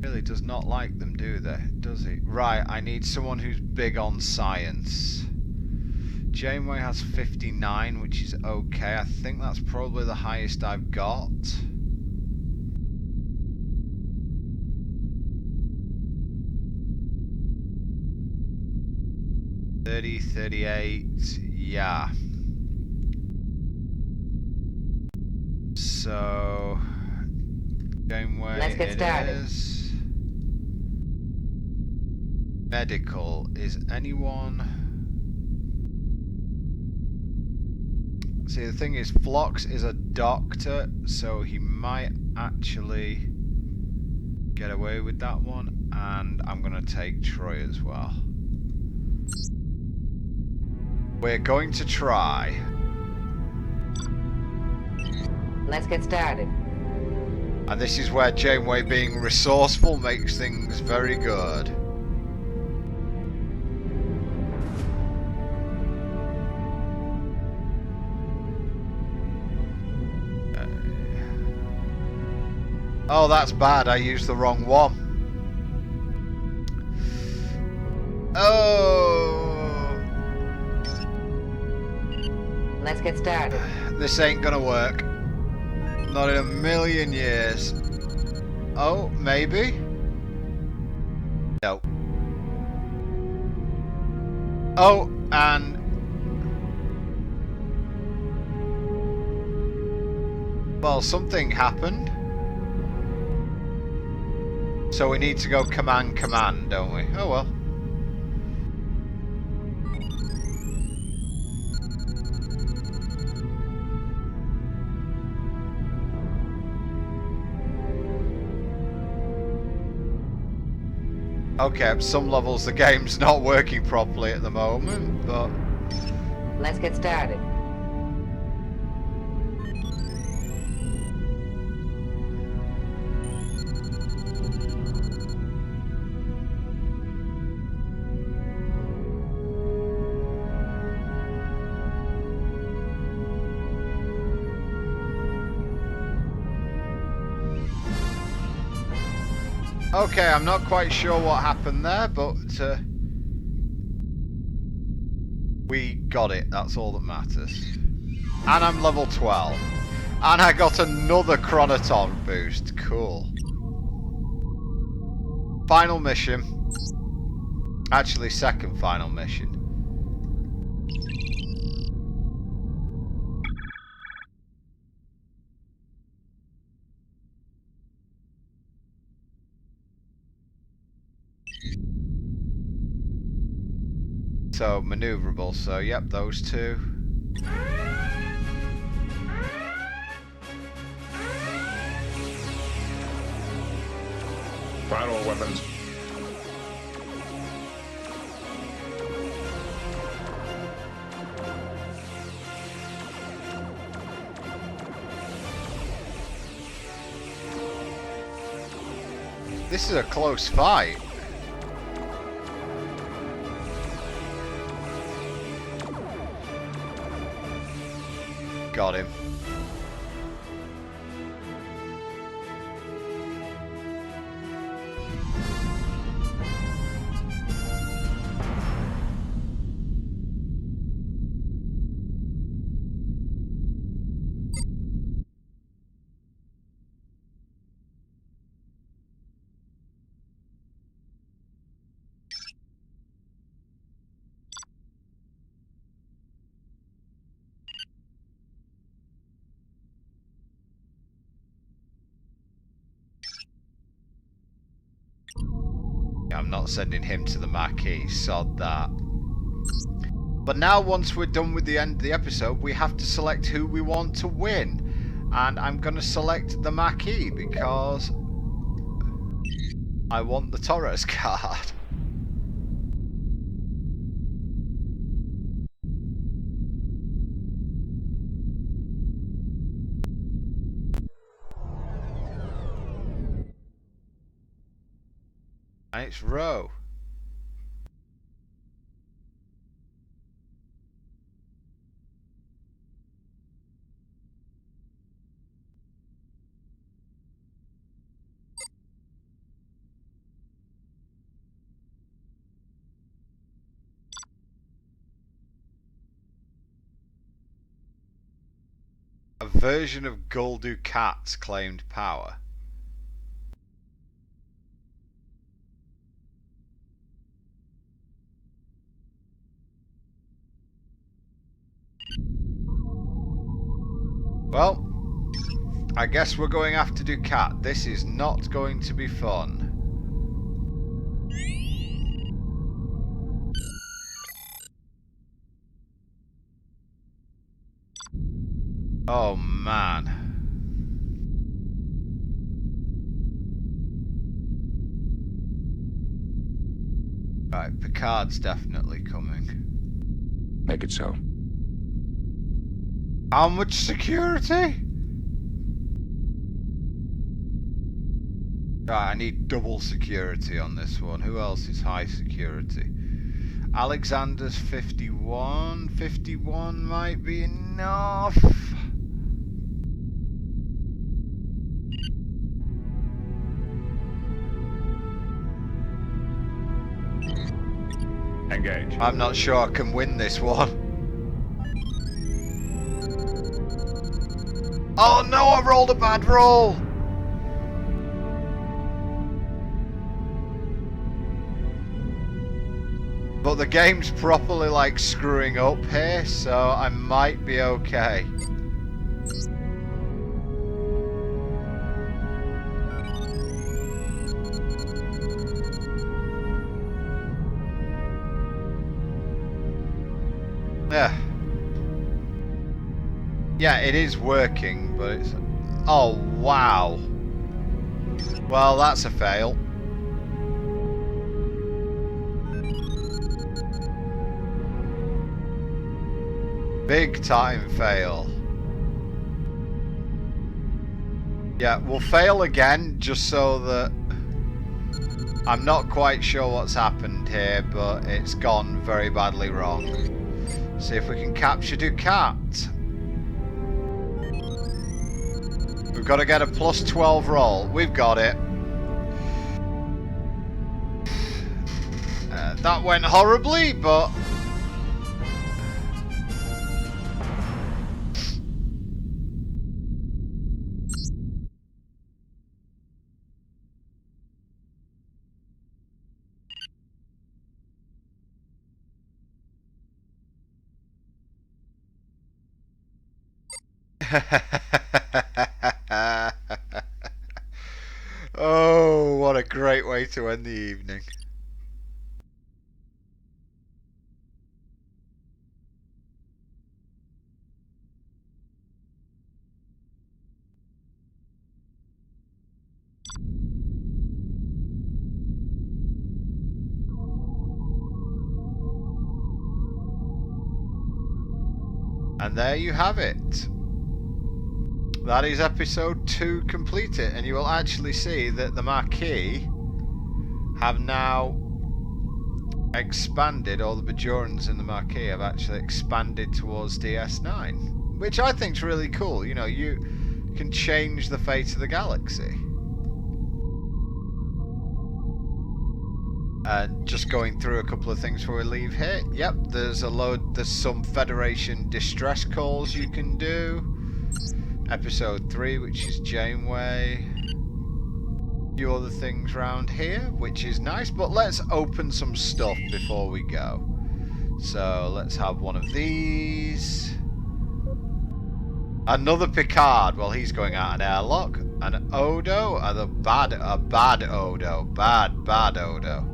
really does not like them, do they? Does he? Right, I need someone who's big on science. Janeway has 59, which is okay. I think that's probably the highest I've got. $30, $38, yeah. So, Janeway, Let's get started. is. Medical, is anyone... See, the thing is, Phlox is a doctor, so he might actually get away with that one, and I'm going to take Troy as well. We're going to try. Let's get started. And this is where Janeway being resourceful makes things very good. Oh, that's bad. I used the wrong one. Oh. Let's get started. This ain't gonna work. Not in a million years. Oh, maybe? No. Oh, and... well, something happened. So we need to go command, command, don't we? Oh well. Okay, at some levels the game's not working properly at the moment, but... Let's get started. okay, I'm not quite sure what happened there, but... we got it, that's all that matters. And I'm level 12. And I got another Chronoton boost, cool. Final mission. Actually, second final mission. So, maneuverable, so yep, those two. Final weapons. This is a close fight. Got him. I'm not sending him to the marquee, sod that. But now, once we're done with the end of the episode, we have to select who we want to win. And I'm going to select the marquee because I want the Torres card. And it's Roe. A version of Guldu Cat's claimed power. Well, I guess we're going after Ducat. This is not going to be fun. Oh man. Right, Picard's definitely coming. Make it so. How much security? Right, I need double security on this one. Who else is high security? Alexander's 51. 51 might be enough. Engage. I'm not sure I can win this one. Oh no, I rolled a bad roll! But the game's properly like screwing up here, so I might be okay. Yeah. Yeah, it is working, but it's... Oh, wow. Well, that's a fail. Big time fail. Yeah, we'll fail again just so that... I'm not quite sure what's happened here, but it's gone very badly wrong. See if we can capture Ducat. We've got to get a plus 12 roll. We've got it. That went horribly, but... Oh, what a great way to end the evening. And there you have it. That is episode 2 completed, and you will actually see that the Marquis have now expanded, or the Bajorans in the Marquis have actually expanded towards DS9, which I think is really cool. You know, you can change the fate of the galaxy. And just going through a couple of things before we leave here. Yep, there's some Federation distress calls you can do. Episode 3, which is Janeway. A few other things around here, which is nice. But let's open some stuff before we go. So let's have one of these. Another Picard. Well, he's going out an airlock. An Odo. A bad Odo. Bad Odo.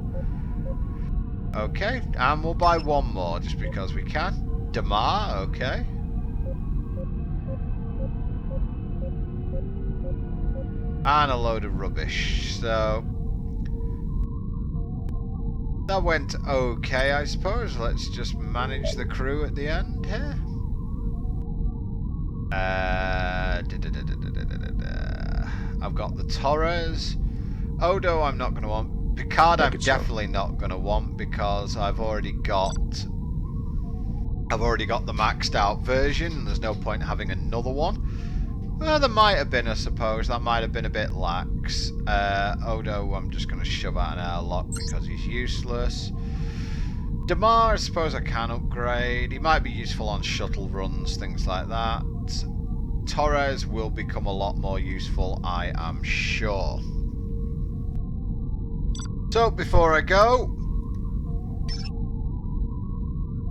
Okay, and we'll buy one more just because we can. Damar, okay. And a load of rubbish. So that went okay, I suppose. Let's just manage the crew at the end here. I've got the Torres. Odo I'm not going to want. Picard I'm definitely not going to want because I've already got the maxed out version and there's no point having another one. Well, there might have been, I suppose. That might have been a bit lax. Odo I'm just going to shove out an airlock because he's useless. Damar I suppose I can upgrade. He might be useful on shuttle runs, things like that. Torres will become a lot more useful, I am sure. So, before I go,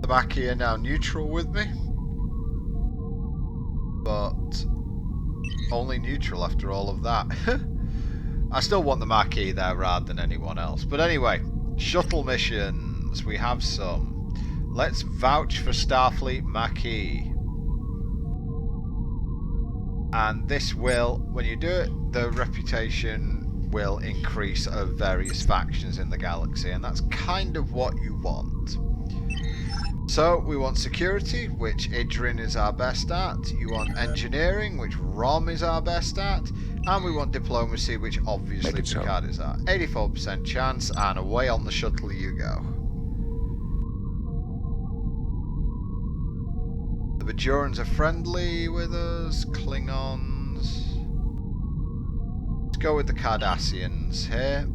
the Maquis are now neutral with me, but only neutral after all of that. I still want the Maquis there rather than anyone else. But anyway, shuttle missions, we have some. Let's vouch for Starfleet Maquis. And this will, when you do it, the reputation will increase of various factions in the galaxy, and that's kind of what you want. So we want security, which Idrin is our best at. You want engineering, which Rom is our best at, and we want diplomacy, which obviously Picard is at. 84% chance, and away on the shuttle you go. The Bajorans are friendly with us. Klingons. Let's go with the Cardassians here.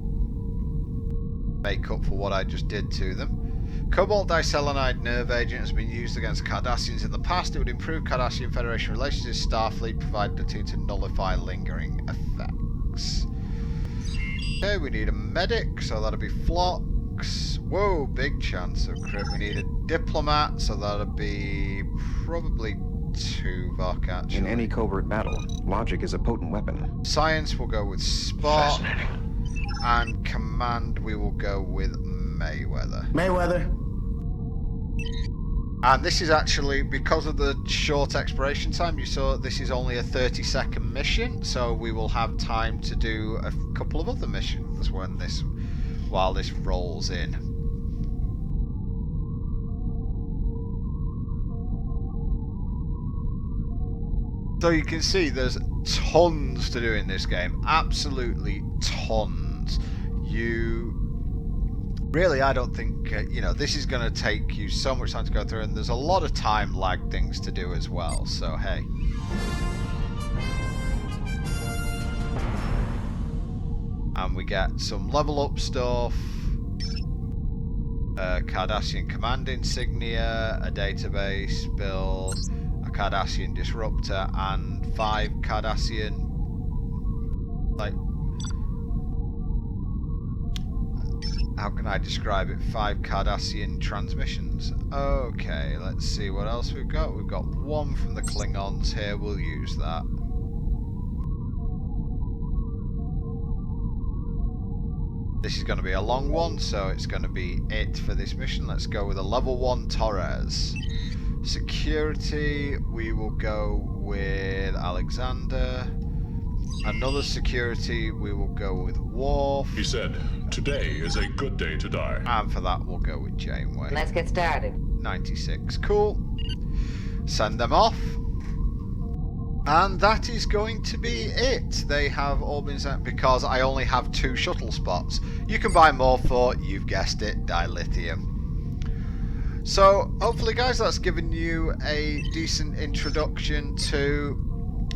make up for what I just did to them. Cobalt diselenide nerve agent has been used against Cardassians in the past. It would improve Cardassian Federation relations with Starfleet, provided the team to nullify lingering effects. Okay, we need a medic, so that'll be Phlox. Whoa, big chance of crit. We need a diplomat, so that'll be probably Tuvok, actually. In any covert battle, logic is a potent weapon. Science will go with Spock. And command we will go with Mayweather. And this is actually, because of the short expiration time, you saw this is only a 30-second mission, so we will have time to do a couple of other missions while this rolls in. So you can see there's tons to do in this game, absolutely tons. I don't think, this is going to take you so much time to go through, and there's a lot of time lag things to do as well, so hey. And we get some level up stuff, Cardassian command insignia, a database build, a Cardassian disruptor, and 5 Cardassian, how can I describe it? 5 Cardassian transmissions. Okay, let's see what else we've got. We've got 1 from the Klingons here. We'll use that. This is going to be a long one, so it's going to be it for this mission. Let's go with a level 1 Torres. Security, we will go with Alexander. Another security, we will go with Worf. He said, today is a good day to die. And for that, we'll go with Janeway. Let's get started. 96. Cool. Send them off. And that is going to be it. They have all been sent because I only have 2 shuttle spots. You can buy more for, you've guessed it, dilithium. So, hopefully guys, that's given you a decent introduction to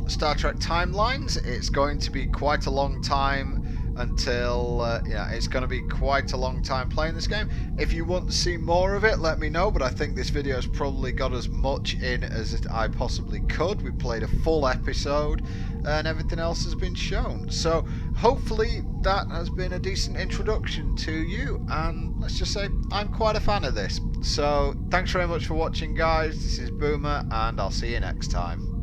Star Trek timelines. It's going to be quite a long time until it's going to be quite a long time playing this game. If you want to see more of it, let me know, but I think this video has probably got as much in as I possibly could. We played a full episode and everything else has been shown, so hopefully that has been a decent introduction to you, and let's just say I'm quite a fan of this. So thanks very much for watching guys. This is Boomer, and I'll see you next time.